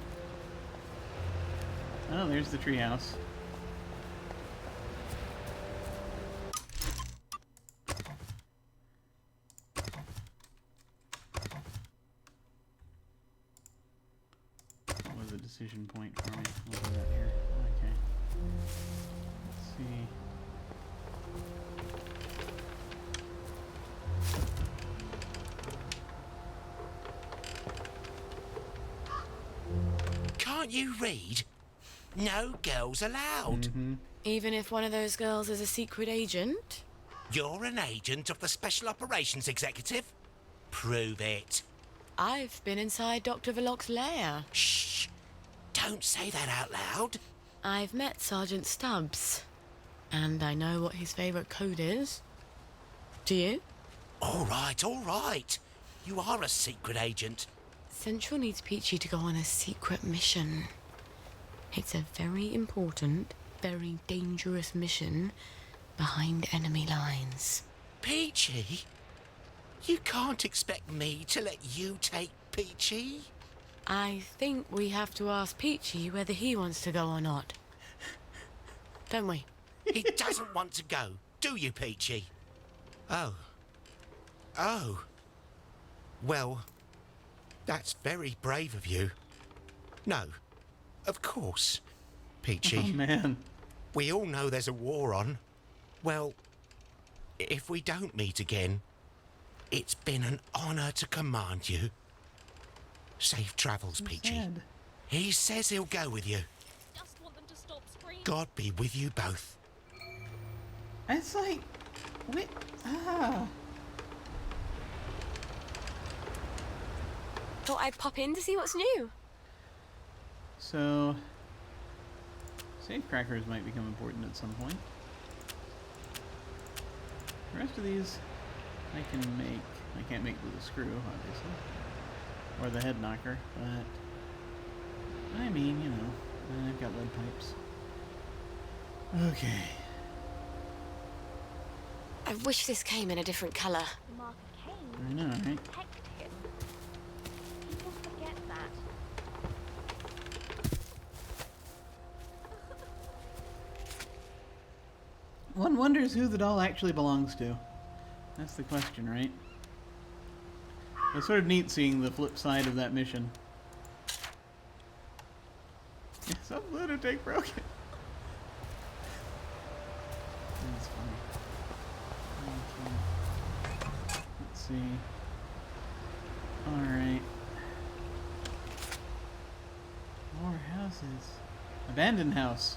Oh, there's the treehouse. What was a decision point for me? We'll do that here. Okay. Let's see. Can't you read? No girls allowed. Even if one of those girls is a secret agent? You're an agent of the Special Operations Executive? Prove it. I've been inside Dr. Verloc's lair. Shh. Don't say that out loud. I've met Sergeant Stubbs. And I know what his favourite code is. Do you? All right. You are a secret agent. Central needs Peachy to go on a secret mission. It's a very important, very dangerous mission behind enemy lines. Peachy? You can't expect me to let you take Peachy? I think we have to ask Peachy whether he wants to go or not. Don't we? He doesn't want to go, do you, Peachy? Oh. Well, that's very brave of you. No, of course, Peachy. Oh, man. We all know there's a war on. Well, if we don't meet again, it's been an honour to command you. Safe travels, Peachy. Sad. He says he'll go with you. Just want them to stop screaming. God be with you both. It's like, Thought I'd pop in to see what's new. So, safecrackers might become important at some point. The rest of these I can make. I can't make with a screw, obviously. Or the head knocker, but I mean, you know, I've got lead pipes. Okay. I wish this came in a different colour. Mark of Cain I know, right? protect him. People forget that. One wonders who the doll actually belongs to. That's the question, right? It's sort of neat seeing the flip side of that mission. Some lunatic broke it. That's funny. Okay. Let's see. Alright. More houses. Abandoned house.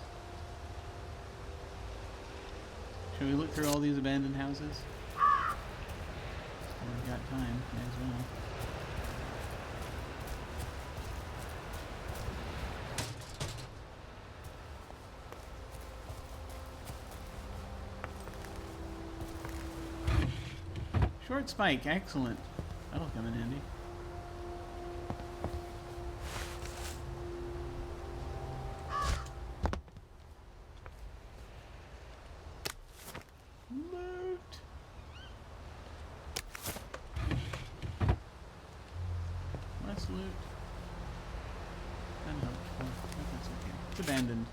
Should we look through all these abandoned houses? We've got time, may as well. Short spike, excellent. That'll come in handy. Loot. Less loot. Unhelpful, but that's okay. It's abandoned.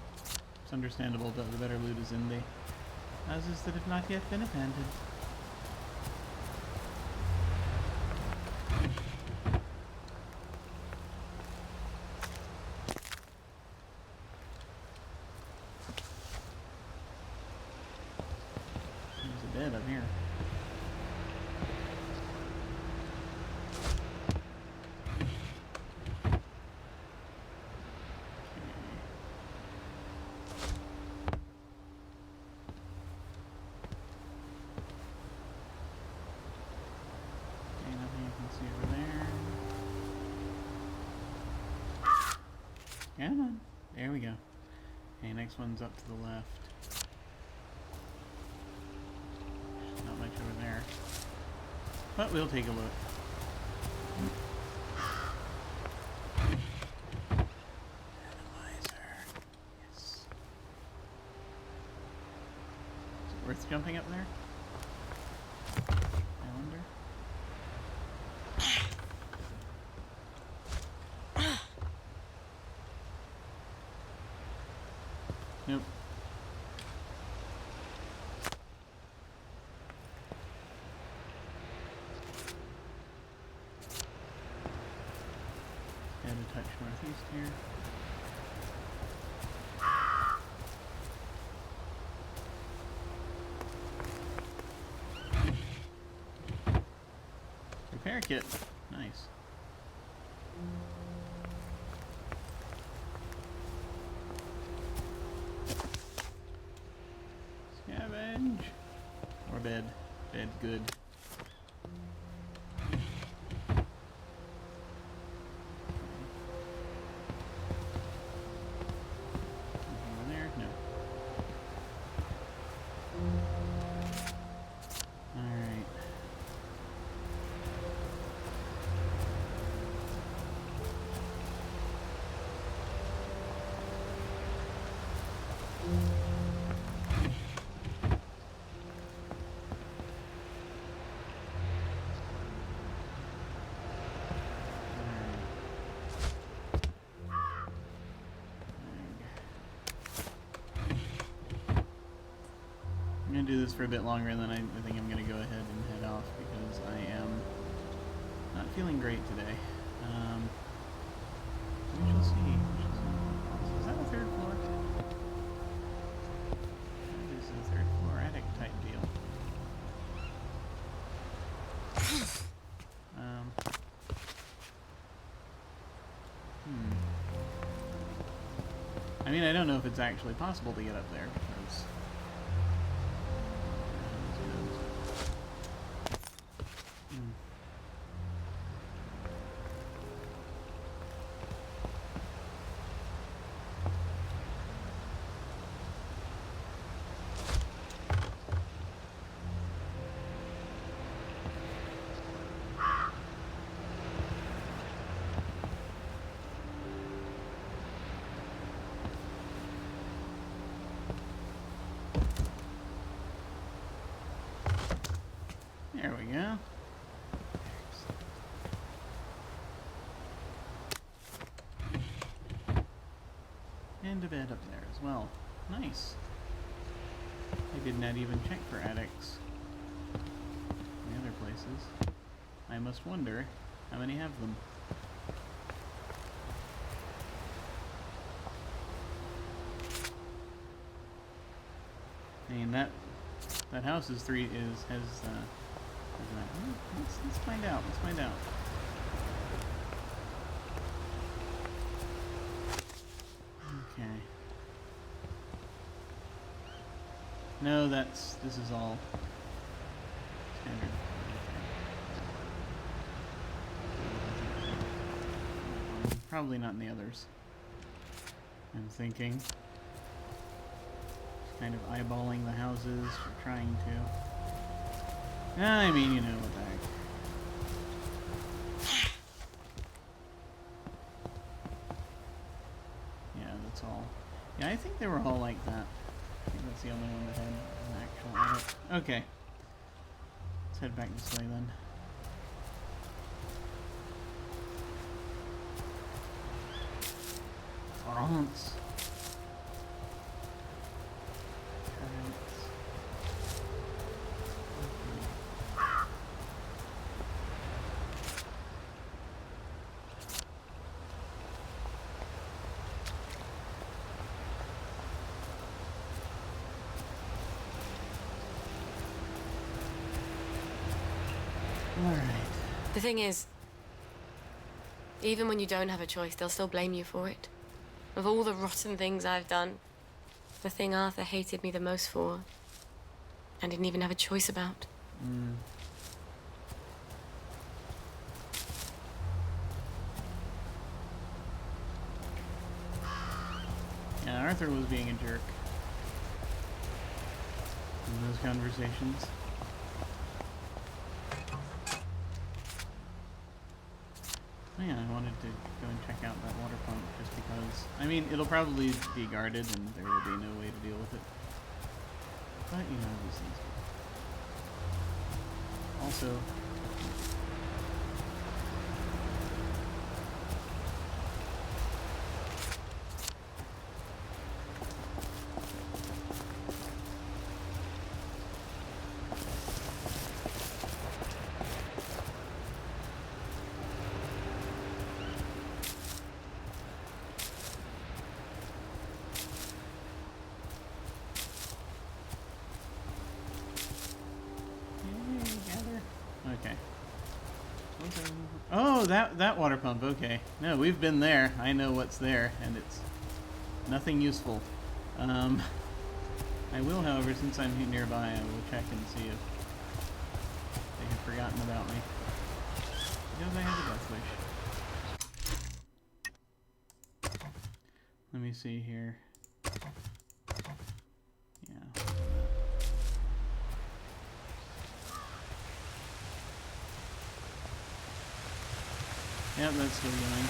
It's understandable that the better loot is in the houses that have not yet been abandoned. There's a bed up here. Okay, nothing I can see over there. Come on. There we go. Okay, next one's up to the left. Not much over there. But we'll take a look. Analyzer. Yes. Is it worth jumping up there? I wonder. Nope. Add a touch northeast here. Repair kit. Nice. Scavenge. Or bed. Bed, good. Anything in there? No. Alright. I'm gonna do this for a bit longer, and then I think I'm gonna go ahead and head off because I am not feeling great today. We shall see. We shall see. Is that a third floor? That is a third floor attic type deal. I mean, I don't know if it's actually possible to get up there because. There we go. And a bed up there as well. Nice. I did not even check for attics in the other places. I must wonder how many have them. I mean, that house is let's find out. Let's find out. Okay. No, this is all standard. Okay. Probably not in the others. I'm thinking. Kind of eyeballing the houses, or trying to. I mean, you know what the heck. Yeah, that's all. Yeah, I think they were all like that. I think that's the only one that had an actual edit. Okay. Let's head back this way then. France. The thing is, even when you don't have a choice, they'll still blame you for it. Of all the rotten things I've done, the thing Arthur hated me the most for, I didn't even have a choice about. Yeah, Arthur was being a jerk in those conversations. Oh yeah, I wanted to go and check out that water pump just because, I mean, it'll probably be guarded and there will be no way to deal with it. But, you know, these things. Also, okay. Oh, that water pump, okay. No, we've been there. I know what's there, and it's nothing useful. I will, however, since I'm nearby, I will check and see if they have forgotten about me. Because I have a death wish. Let me see here. Yeah. Yep, that's still going.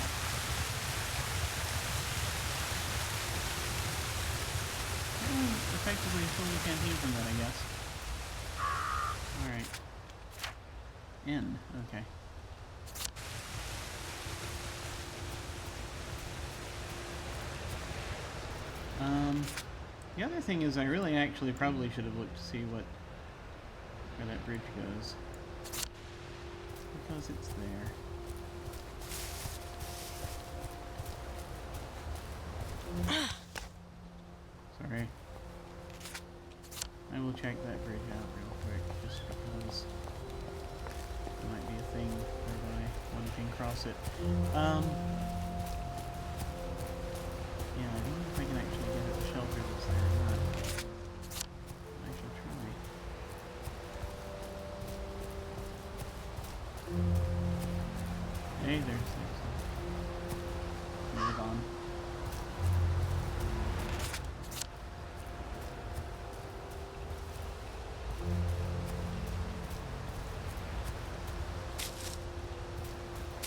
Effectively a fully campaign from that, I guess. Alright. N, okay. The other thing is I really actually probably should have looked to see where that bridge goes. Because it's there. Sorry. I will check that bridge out real quick, just because there might be a thing whereby one can cross it. Yeah, I don't know if I can actually get at the shelter that's there or not. I shall try. Hey, there's move on.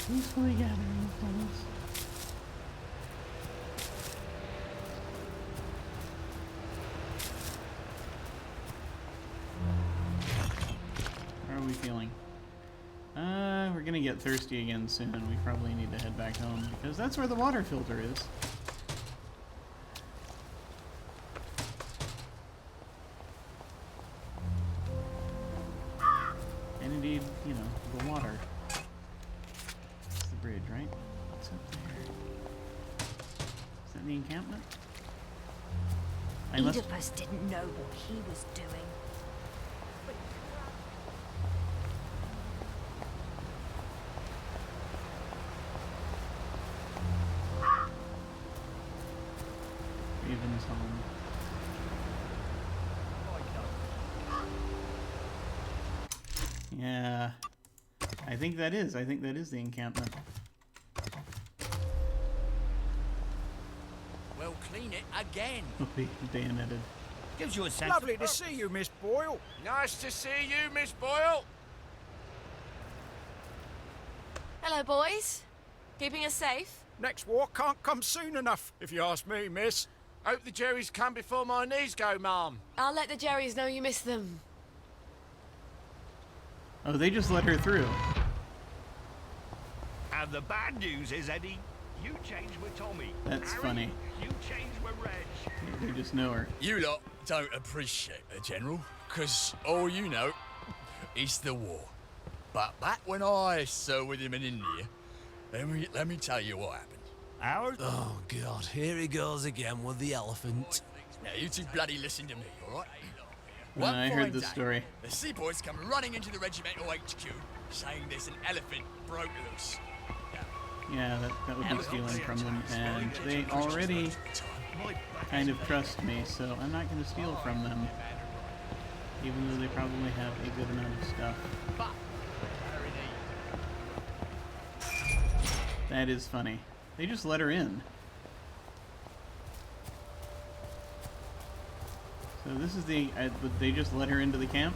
Peacefully gathering clothes. Are we we feeling? We're gonna get thirsty again soon. We probably need to head back home because that's where the water filter is. And indeed, you know, the water. It's the bridge, right? What's up there? Is that the encampment? Oedipus didn't know what he was doing. Raven's home. Yeah. I think that is the encampment. Well, clean it again. Bayoneted. Gives you a sense Lovely of to see you, Miss Boyle. Nice to see you, Miss Boyle. Hello, boys. Keeping us safe? Next war can't come soon enough, if you ask me, miss. Hope the Jerrys come before my knees go, Mum. I'll let the Jerrys know you miss them. Oh, they just let her through. And the bad news is, Eddie, you changed with Tommy. That's Harry, funny. You changed with Reg. They just know her. You lot don't appreciate the General, 'cause all you know is the war. But back when I served with him in India, let me tell you what happened. Howard? Oh, God, here he goes again with the elephant. Now, you two bloody listen to me, all right? No, I heard the day, story. The seaboys come running into the regimental HQ, saying there's an elephant broke loose. Yeah, that would be stealing from them, and they already kind of trust me, so I'm not going to steal from them. Even though they probably have a good amount of stuff. That is funny. They just let her in. So this is the... they just let her into the camp?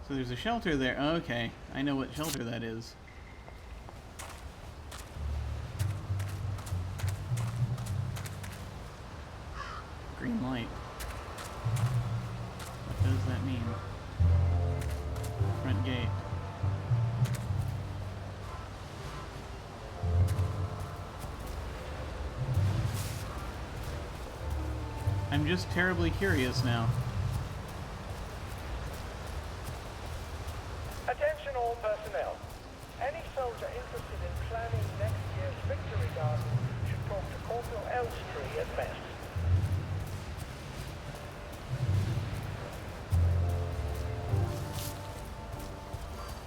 So there's a shelter there. Oh, okay. I know what shelter that is. Green light. What does that mean? Front gate. I'm just terribly curious now. Attention all personnel. Any soldier interested in planning next year's victory garden should talk to Corporal Elstree at best.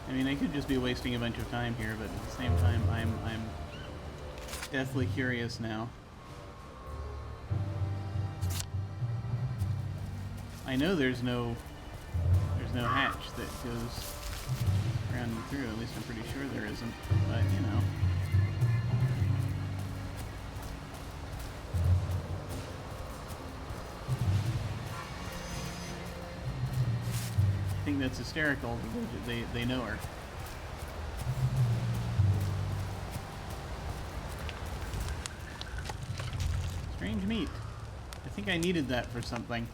I mean, I could just be wasting a bunch of time here, but at the same time, I'm deathly curious now. I know there's no hatch that goes around and through. At least I'm pretty sure there isn't. But you know. I think that's hysterical because they know her. Strange meat. I think I needed that for something.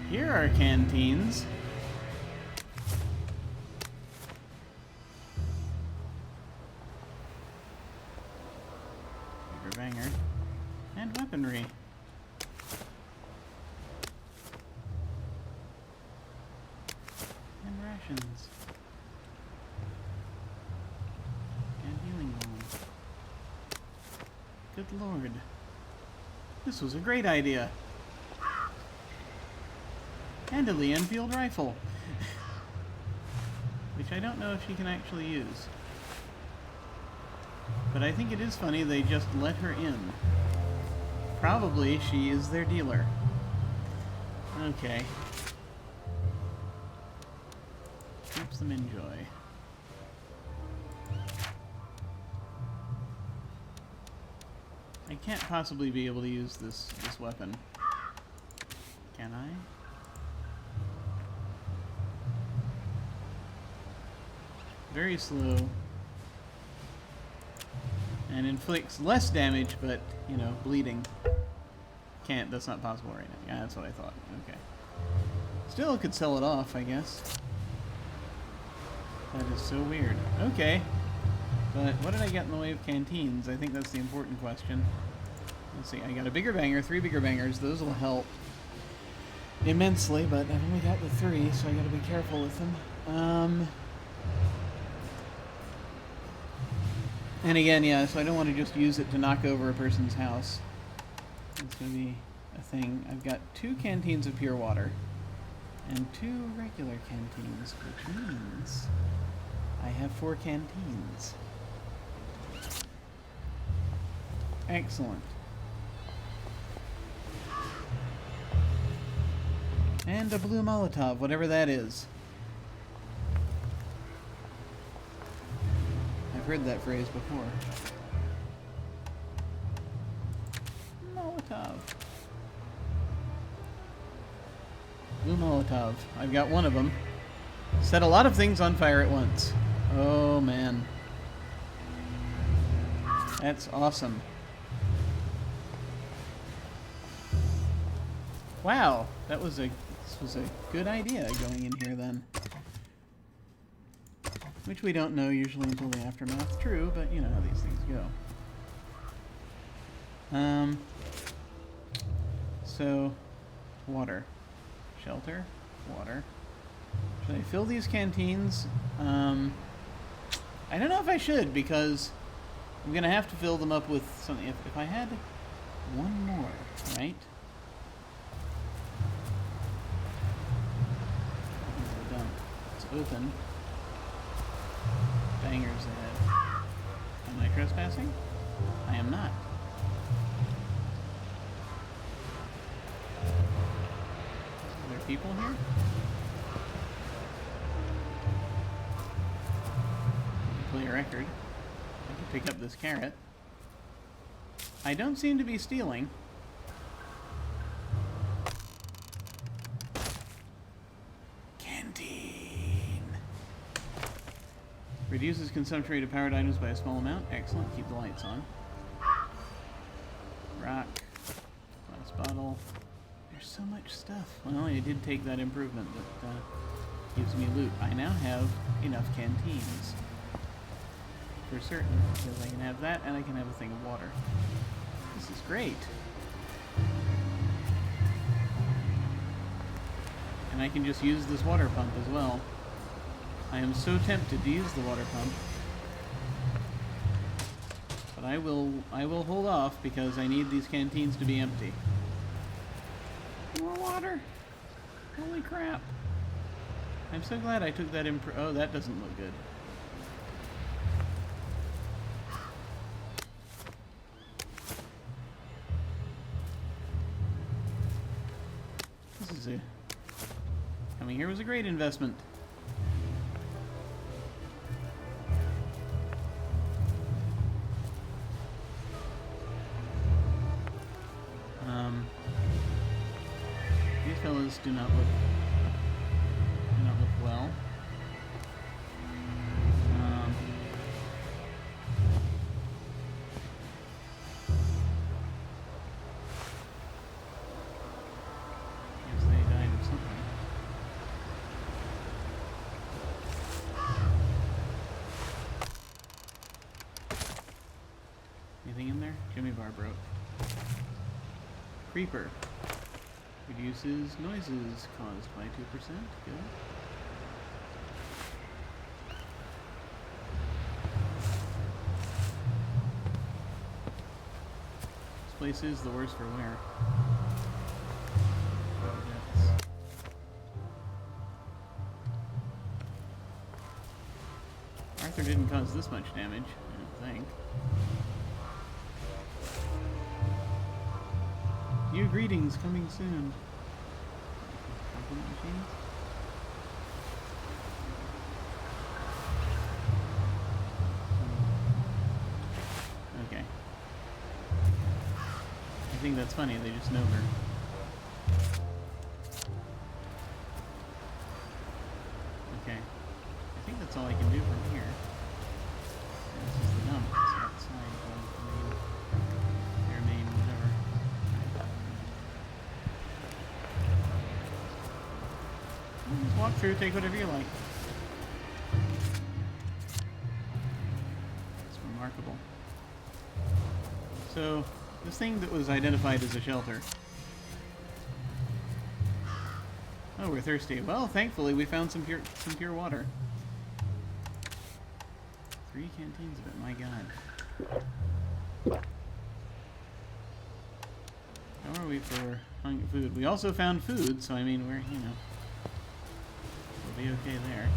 Here are canteens. Bigger banger. And weaponry. And rations. And healing balm. Good lord. This was a great idea. And a Lee Enfield rifle. Which I don't know if she can actually use. But I think it is funny they just let her in. Probably she is their dealer. Okay. Keeps them in joy. I can't possibly be able to use this weapon. Can I? Very slow. And inflicts less damage, but, you know, bleeding. Can't, that's not possible right now. Yeah, that's what I thought. Okay. Still could sell it off, I guess. That is so weird. Okay. But what did I get in the way of canteens? I think that's the important question. Let's see, I got a bigger banger, 3 bigger bangers. Those will help immensely, but I've only got the 3, so I gotta be careful with them. And again, yeah, so I don't want to just use it to knock over a person's house. It's gonna be a thing. I've got 2 canteens of pure water and 2 regular canteens, which means I have 4 canteens. Excellent. And a blue Molotov, whatever that is. I've heard that phrase before. Molotov. Blue Molotov. I've got one of them. Set a lot of things on fire at once. Oh, man. That's awesome. Wow, this was a good idea going in here then. Which we don't know usually until the aftermath. True, but you know how these things go. So, water. Shelter, water. Should I fill these canteens? I don't know if I should, because I'm gonna have to fill them up with something. If I had one more, right? It's open. Bangers ahead. Am I trespassing? I am not. Are there people here? Play a record. I can pick up this carrot. I don't seem to be stealing. Reduces consumption rate of powered items by a small amount. Excellent. Keep the lights on. Rock. Glass bottle. There's so much stuff. Well, I did take that improvement that gives me loot. I now have enough canteens. For certain. Because I can have that and I can have a thing of water. This is great. And I can just use this water pump as well. I am so tempted to use the water pump, but I will hold off because I need these canteens to be empty. More water! Holy crap! I'm so glad I took that oh, that doesn't look good. This is coming here was a great investment. These fellas do not look well. Guess they died of something. Anything in there? Jimmy bar broke. Creeper. Reduces noises caused by 2%. Good. This place is the worse for wear. Arthur didn't cause this much damage, I don't think. New greetings coming soon. Vending machines. Okay. I think that's funny, they just know her. Okay. I think that's all I can do from here. This is the dump. It's outside their main whatever. Just walk through, take whatever you like. It's remarkable. So, this thing that was identified as a shelter. Oh, we're thirsty. Well, thankfully we found some pure water. 3 canteens of it, my god. How are we for food? We also found food, so I mean, we're, you know, we'll be okay there.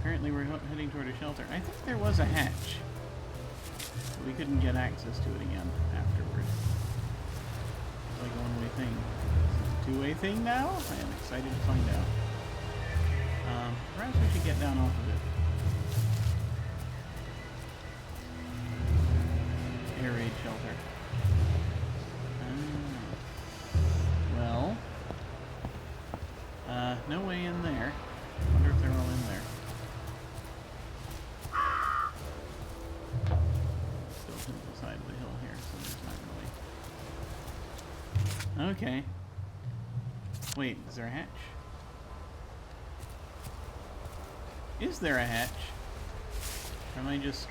Apparently we're heading toward a shelter. I think there was a hatch, but we couldn't get access to it again afterward. It's like a one-way thing. Is it a two-way thing now? I am excited to find out. Perhaps we should get down off of it. Air raid shelter. Well, no way in there. I wonder if they're all in there. Still to the side of the hill here, so there's not really. Okay. Wait, is there a hatch? Is there a hatch? Or am I just...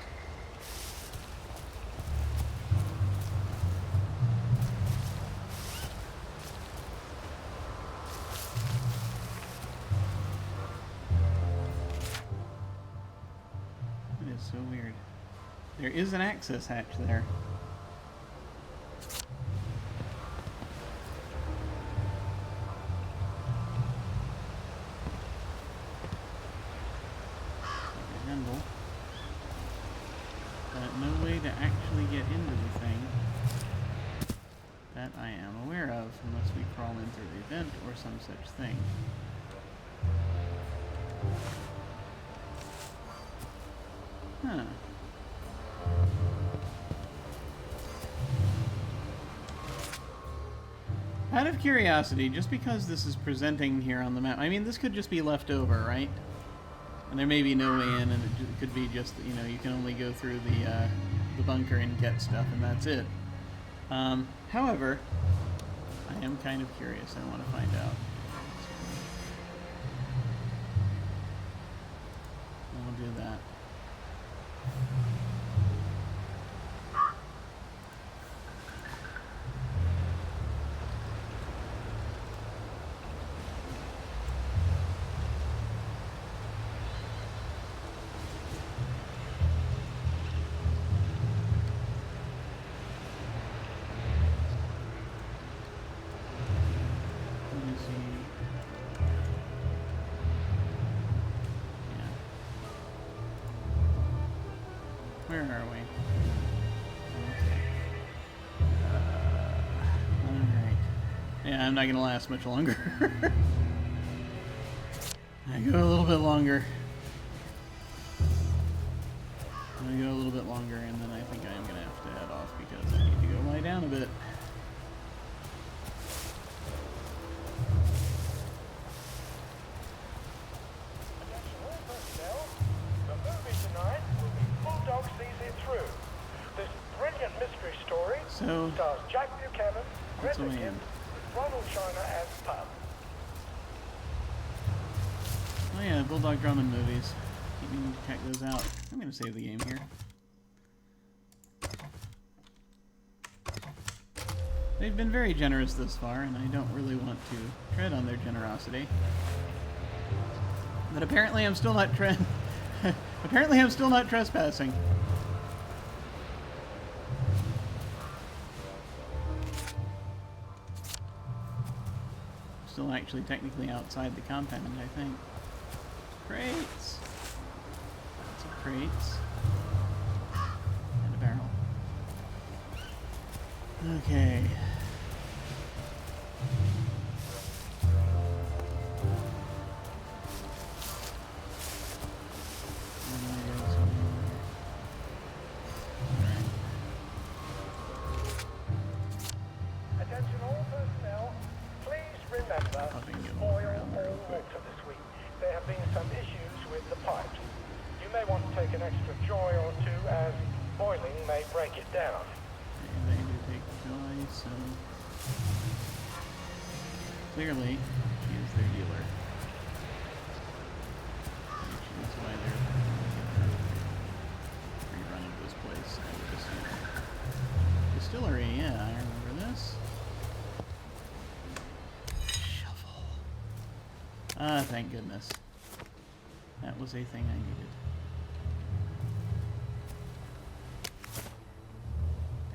It is so weird. There is an access hatch there. No way to actually get into the thing that I am aware of, unless we crawl in through the vent or some such thing. Huh. Out of curiosity, just because this is presenting here on the map, I mean, this could just be left over, right? And there may be no way in, and it could be just, you know, you can only go through the bunker and get stuff, and that's it. However, I am kind of curious. I want to find out. We'll do that. Where are we? Alright. Yeah, I'm not gonna last much longer. I go a little bit longer. I'm gonna go a little bit longer, and then I think I am gonna have to head off because I need to go lie down a bit. So, stars Jack Buchanan, that's Greta what I am. Kemp, Ronald China as Pup. Oh yeah, Bulldog Drummond movies. Keep meaning to check those out. I'm gonna save the game here. They've been very generous this far, and I don't really want to tread on their generosity. But apparently I'm still not apparently I'm still not trespassing. Still actually technically outside the compound, I think. Crates! Lots of crates. And a barrel. Okay. so clearly she is their dealer. That's why they're rerunning this place, I would assume. Distillery, yeah, I remember this. Shovel. Ah, thank goodness. That was a thing I needed.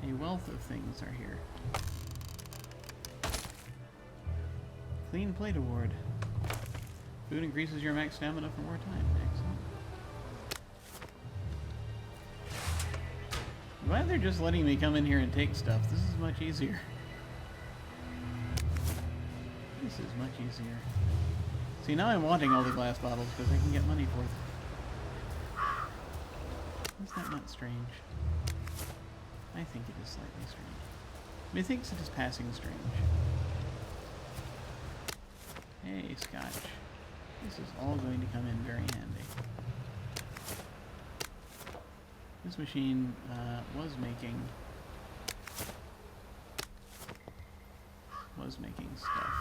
A wealth of things are here. Clean Plate Award. Food increases your max stamina for more time. Excellent. I'm glad they're just letting me come in here and take stuff. This is much easier. This is much easier. See, now I'm wanting all the glass bottles because I can get money for them. Is that not strange? I think it is slightly strange. Methinks it is passing strange. Hey, scotch. This is all going to come in very handy. This machine was making stuff.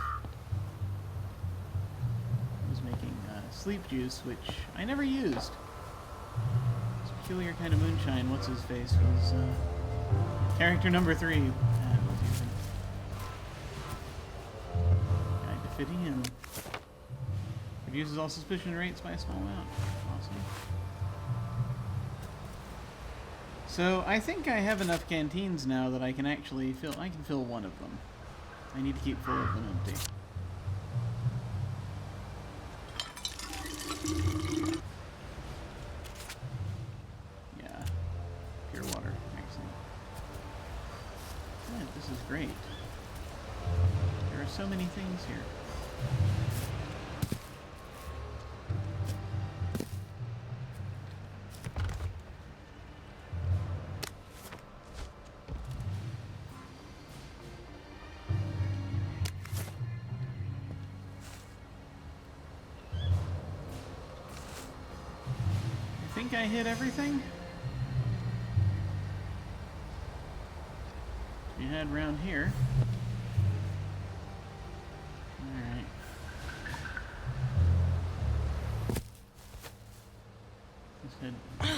It was making sleep juice, which I never used. This peculiar kind of moonshine, what's his face, was character number 3 was using. Guide to fitting in. Reduces all suspicion rates by a small amount. Awesome. So I think I have enough canteens now that I can actually fill. I can fill one of them. I need to keep 4 of them empty. Yeah, pure water. Excellent. Good, this is great. There are so many things here. I think I hit everything we had around here. Alright. Let's head. There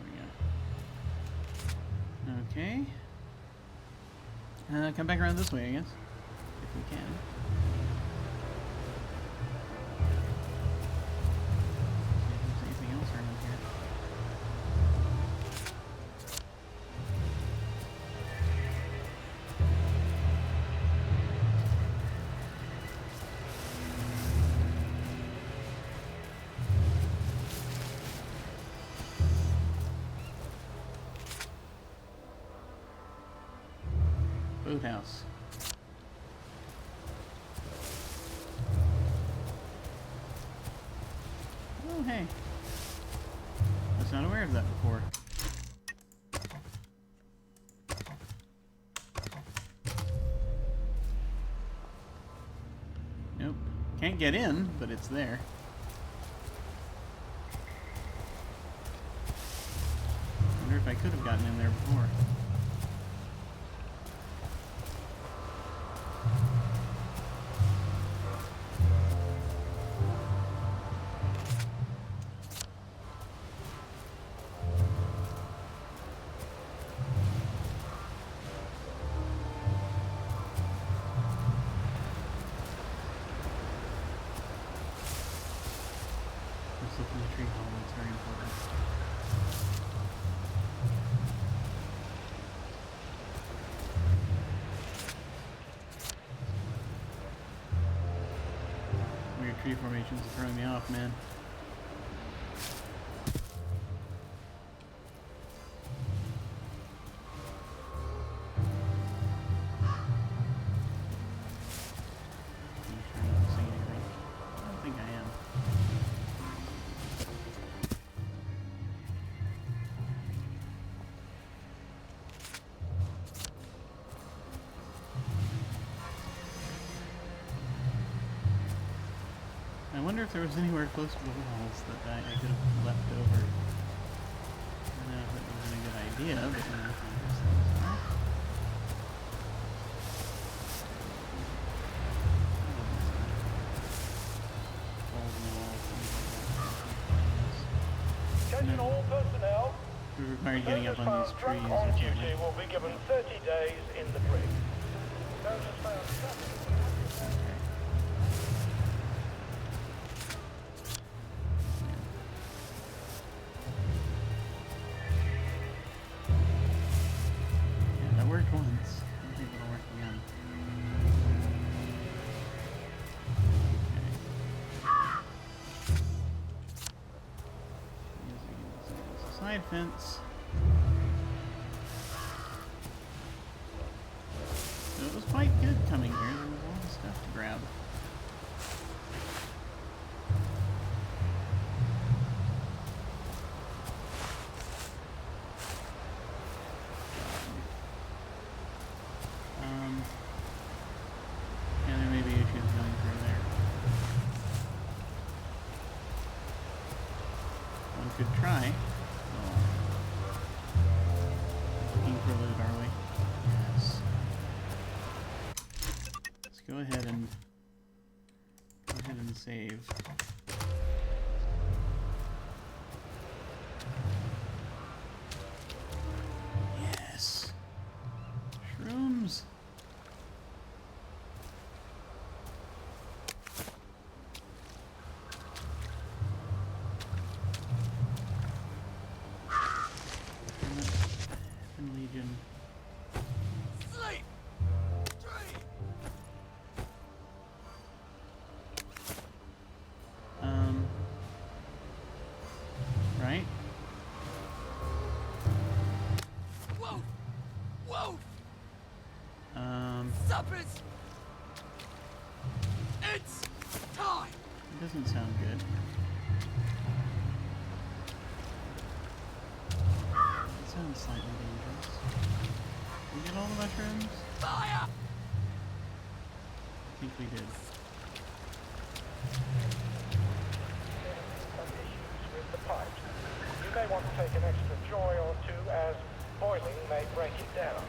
we go. Okay. Come back around this way, I guess. If we can. Boathouse. Oh, hey. I was not aware of that before. Nope. Can't get in, but it's there. Wonder if I could have gotten in there before. Look in the tree hole, it's very important. Weird tree formations are throwing me off, man. I wonder if there was anywhere close to the walls that I could have left over. No, but idea, but I guess that's not. Attention all personnel. We require getting up on these trees. Drunk on duty will be given 30 days in the brig. Soldiers found drunk. Yeah, that worked once. I don't think it'll work again. Side fence. So it was quite good coming here. There was a lot of stuff to grab. Yeah, there may be issues going through there. One could try. Looking for loot, are we? Yes. Let's go ahead and save. Yes. Shrooms. Legion. Sleep! Dream! Right? Whoa! Whoa! Suppers! It's time! It doesn't sound good. It sounds slightly dangerous. Did we get all the mushrooms? Fire! I think we did. Some issues with the pipes. You may want to take an extra joy or two as boiling may break it down.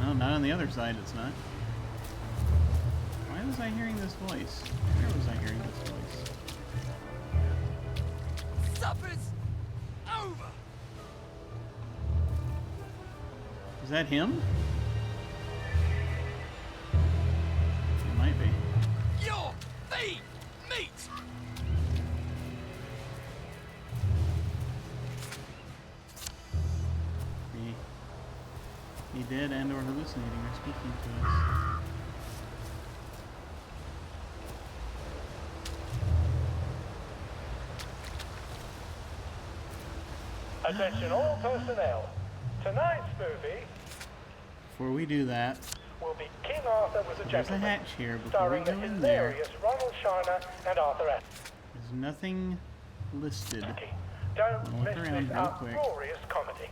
Oh, not on the other side, it's not. Why was I hearing this voice? Where was I hearing this voice? Supper's over! Is that him? It might be. Your feet meet! He dead and or hallucinating or speaking to us. Attention all personnel. Tonight's movie Before we do that, will be King Arthur was a there's a Gentleman, hatch here before we starring go the in there. hilarious Ronald Shiner and Arthur Ashe. There's nothing listed. Don't I'll look miss around this real quick. uproarious comedy.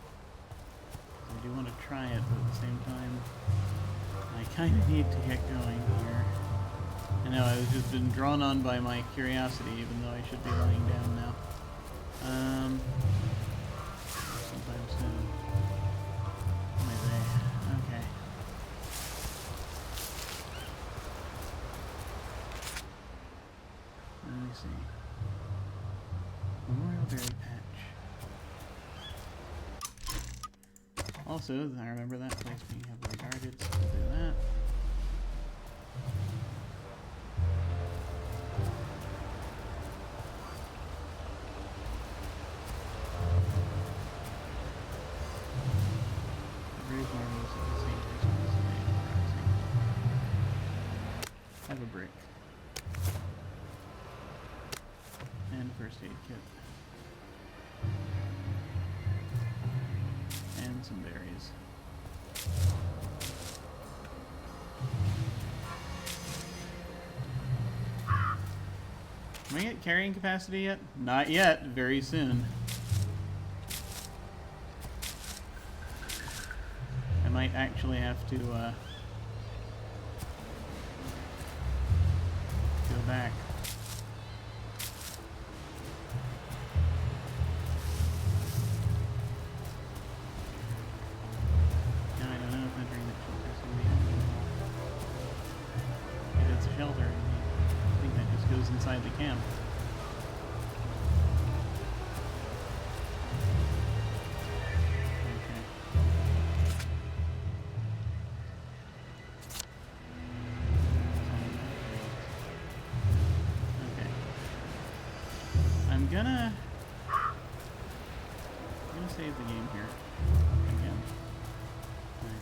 I do want to try it, but at the same time, I kind of need to get going here. I know, I've just been drawn on by my curiosity, even though I should be lying down now. Sometime soon. Maybe. Okay. Let me see. Memorial Berry Patch. Also, I remember that place being heavily guarded, so we'll do that. Have a brick. And first aid kit. And some berries. Am I at carrying capacity yet? Not yet. Very soon. I might actually have to go back back. Now I don't know if entering that shelter is going to be helpful. If it's a shelter, I think that just goes inside the camp. I'm gonna save the game here again.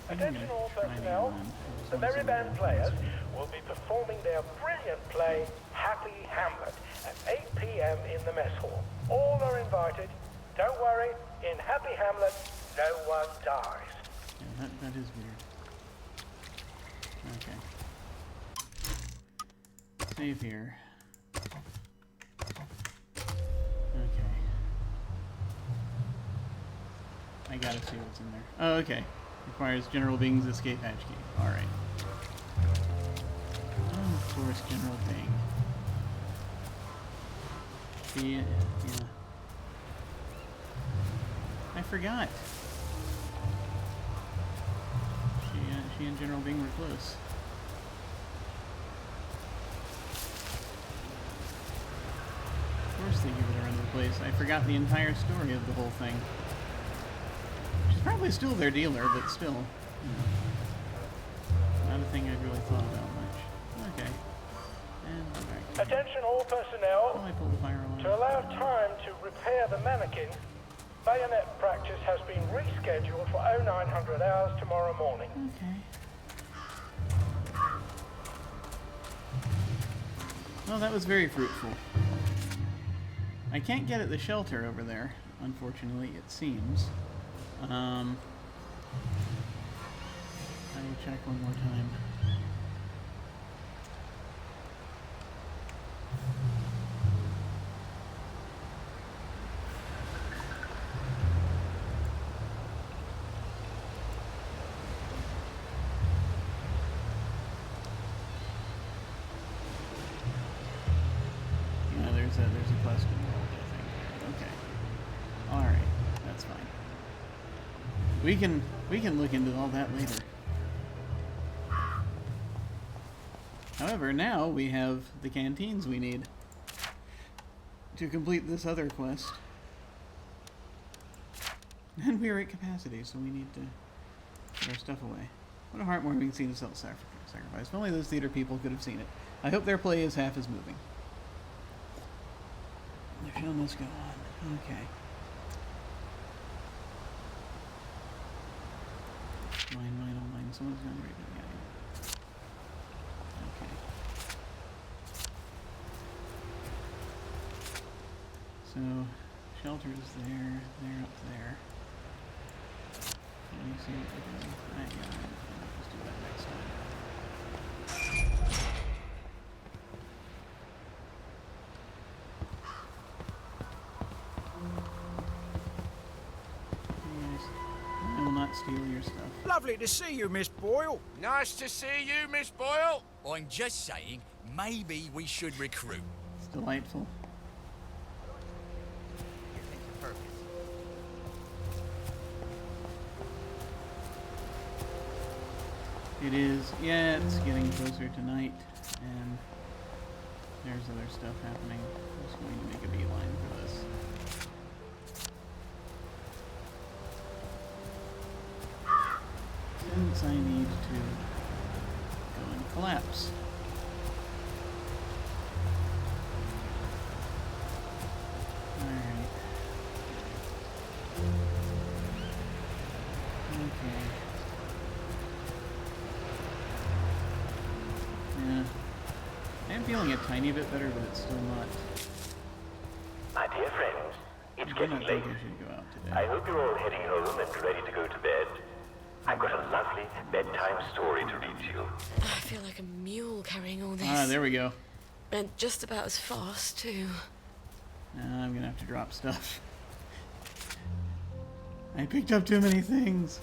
I think I'm Attention gonna all try the personnel. one. The Merry Band players will be performing their brilliant play, Happy Hamlet, at 8 p.m. in the mess hall. All are invited. Don't worry, in Happy Hamlet, no one dies. Yeah, that is weird. Okay. Save here. Okay. I gotta see what's in there. Oh, okay. Requires General Bing's escape hatch key. Alright. Oh, of course, General Bing. Yeah. I forgot. She and General Bing were close. Of course they give it a run to the place. I forgot the entire story of the whole thing. She's probably still their dealer, but still. You know, not a thing I've really thought about much. Okay. And we're back. Attention all personnel. Oh, I pulled the fire alarm. To allow time to repair the mannequin, bayonet practice has been rescheduled for 0900 hours tomorrow morning. Okay. Well, that was very fruitful. I can't get at the shelter over there, unfortunately, it seems. I will check one more time. Yeah, there's a quest involved, I think. Okay. Alright, that's fine. We can look into all that later. However, now we have the canteens we need to complete this other quest. And we are at capacity, so we need to put our stuff away. What a heartwarming scene of self-sacrifice. If only those theater people could have seen it. I hope their play is half as moving. The show must go on. Okay. Mine, oh mine. Someone's gonna read it again. Okay. So, shelter's there. They're up there. Let me see what we're doing. Yeah, I'll just do that next time. Yes. I will not steal your stuff. Lovely to see you, Miss Boyle. Nice to see you, Miss Boyle. I'm just saying, maybe we should recruit. It's delightful. It is, yeah, it's getting closer to night, and there's other stuff happening. I'm just going to make a beeline for this. Since I need to go and collapse. Alright. Okay. Yeah. I'm feeling a tiny bit better, but it's still not. My dear friends, it's I do getting not late. think I should go out today. I hope you're all heading home and ready to go to bed. I've got a lovely bedtime story to read to you. I feel like a mule carrying all this. Ah, there we go. And just about as fast, too. Now I'm gonna have to drop stuff. I picked up too many things.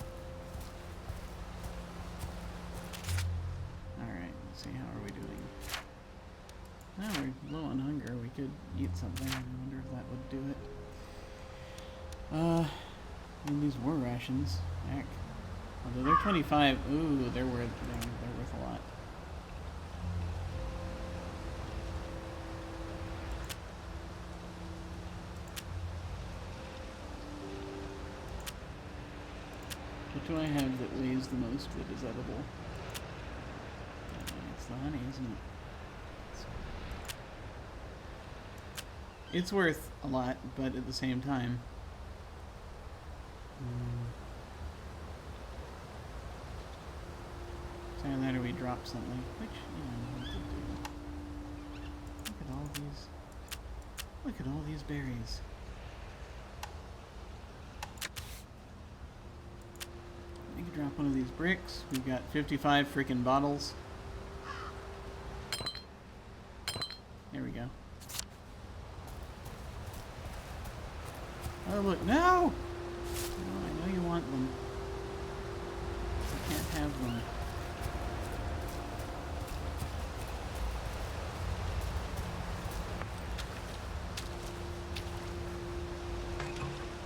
Alright, let's see, how are we doing? Now we're low on hunger. We could eat something. I wonder if that would do it. And these war rations. Heck. Although they're 25. Ooh, they're worth a lot. What do I have that weighs the most that is edible? It's the honey, isn't it? It's worth a lot, but at the same time... It's either that or we drop something, which, you know, we could do. Look at all these... Look at all these berries. We could drop one of these bricks. We've got 55 freaking bottles. There we go. Oh, look. No! No, I know you want them. You can't have them.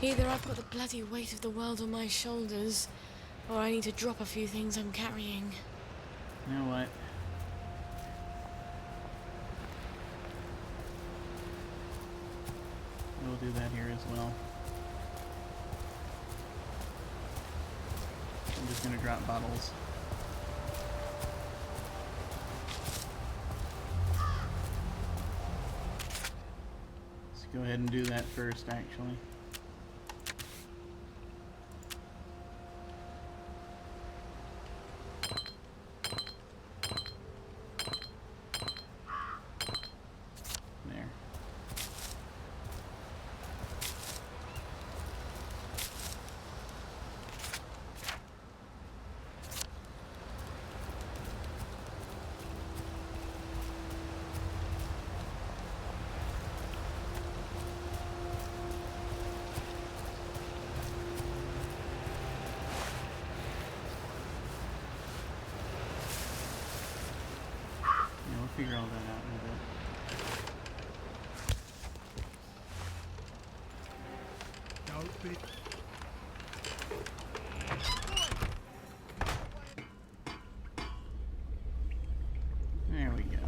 Either I've got the bloody weight of the world on my shoulders, or I need to drop a few things I'm carrying. You know what? We'll do that here as well. I'm just gonna drop bottles. Let's go ahead and do that first, actually. There. Figure all that out in a bit. Don't be... There we go.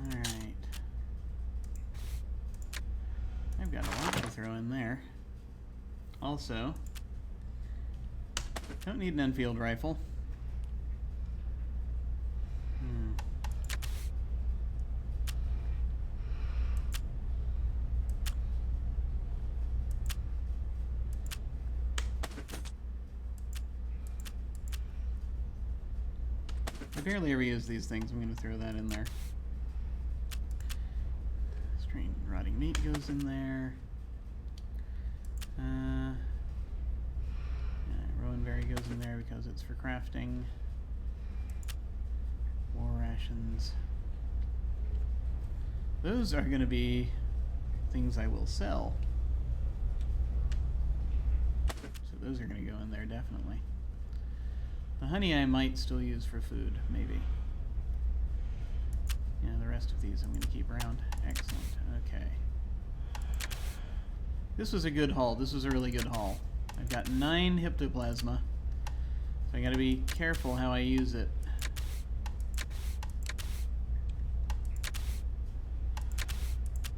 Alright. I've got a lot to throw in there. Also, don't need an Enfield rifle. I barely ever use these things. I'm going to throw that in there. Strained rotting meat goes in there. Rowan berry goes in there because it's for crafting. War rations. Those are going to be things I will sell. So those are going to go in there, definitely. The honey I might still use for food, maybe. Yeah, the rest of these I'm going to keep around. Excellent. Okay. This was a good haul. This was a really good haul. I've got 9 hyptoplasma. So I got to be careful how I use it.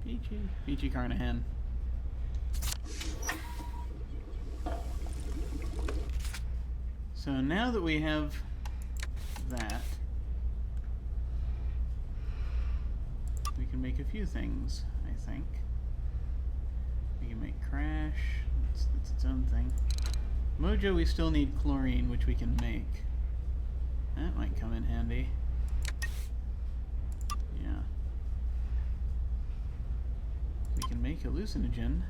Peachy. Peachy Carnahan. So now that we have that, we can make a few things, I think. We can make Crash. That's its own thing. Mojo, we still need chlorine, which we can make. That might come in handy. Yeah. We can make hallucinogen.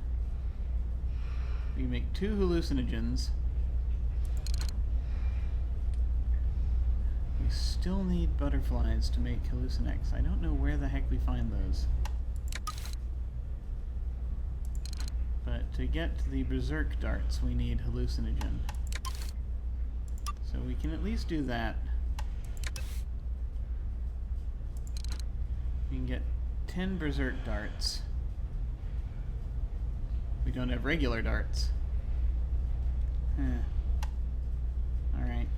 We can make 2 hallucinogens. We still need butterflies to make hallucinex. I don't know where the heck we find those. But to get the berserk darts, we need hallucinogen. So we can at least do that. We can get 10 berserk darts. We don't have regular darts. Alright.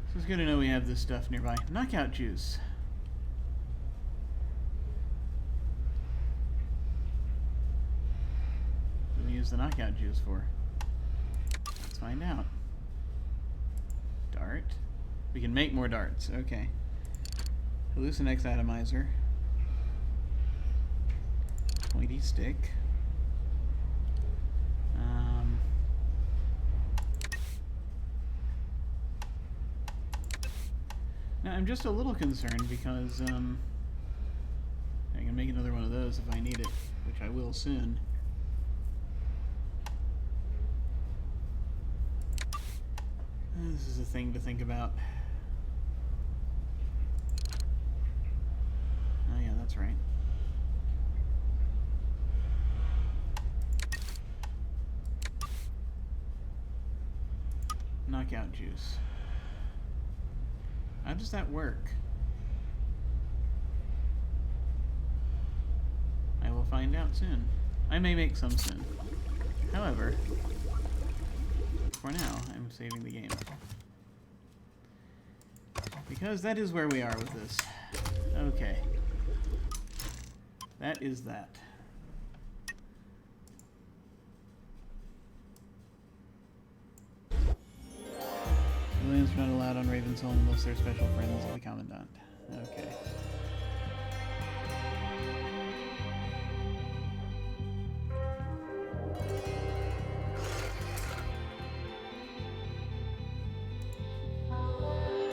So it's good to know we have this stuff nearby. Knockout juice. What do we use the knockout juice for? Let's find out. Dart. We can make more darts. Okay. Hallucinex atomizer. Pointy stick. Now I'm just a little concerned because I can make another one of those if I need it, which I will soon. This is a thing to think about. Oh yeah, that's right. Knockout juice. How does that work? I will find out soon. I may make some soon. However, for now, I'm saving the game. Because that is where we are with this. Okay. That is that. Civilians are not allowed on Raven's Home unless they're special friends of the Commandant. Okay.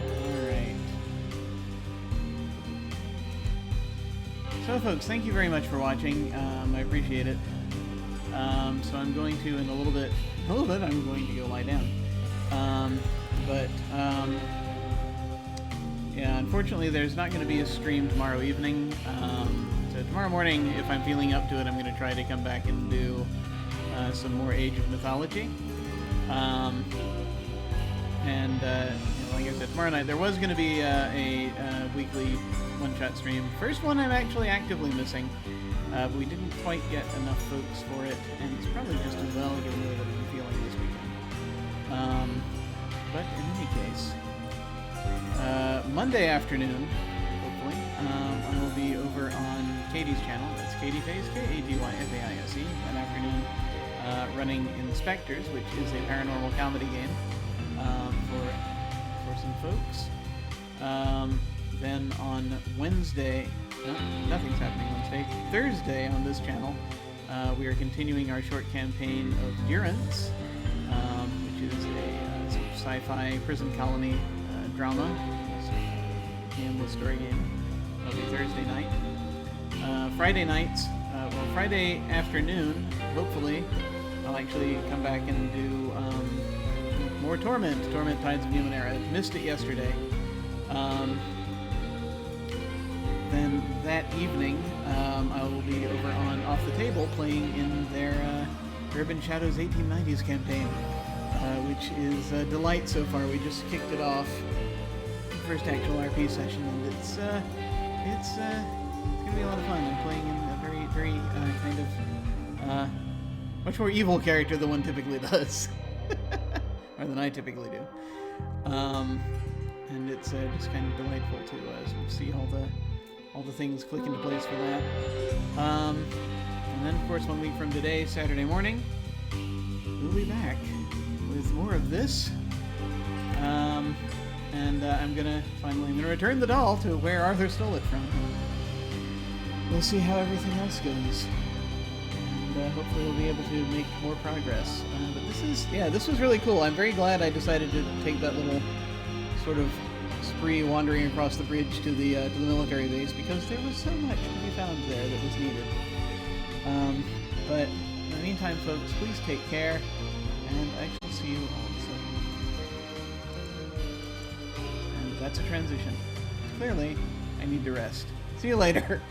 Alright. So folks, thank you very much for watching. I appreciate it. So I'm going to, in a little bit, I'm going to go lie down. Yeah, unfortunately there's not going to be a stream tomorrow evening. So tomorrow morning, if I'm feeling up to it, I'm going to try to come back and do some more Age of Mythology. Like I said, tomorrow night there was going to be a weekly one-shot stream. First one I'm actually actively missing. But we didn't quite get enough folks for it, and it's probably just as well given the way that I'm feeling this weekend. But in any case, Monday afternoon, hopefully, I will be over on Katie's channel. That's Katie Faise, Katyfaise, that afternoon, running Inspectors, which is a paranormal comedy game for some folks. Then on Wednesday, nothing's happening Wednesday. Thursday on this channel, we are continuing our short campaign of Durance, which is a sort of sci-fi prison colony drama. It's a story game. That'll be Thursday night. Friday nights, Friday afternoon, hopefully, I'll actually come back and do more Torment Tides of Numenera. Missed it yesterday. Then that evening, I will be over on Off the Table playing in their Urban Shadows 1890s campaign, which is a delight so far. We just kicked it off, first actual RP session, and it's gonna be a lot of fun. I'm playing in a very kind of much more evil character than one typically does, or than I typically do, and it's just kind of delightful to sort of see all the things click into place for that. And then, of course, 1 week from today, Saturday morning, we'll be back with more of this. And I'm gonna return the doll to where Arthur stole it from. We'll see how everything else goes. And hopefully we'll be able to make more progress. But this was really cool. I'm very glad I decided to take that little sort of spree wandering across the bridge to the military base, because there was so much to be found there that was needed. But in the meantime, folks, please take care, and I shall see you all soon. And that's a transition. Clearly, I need to rest. See you later.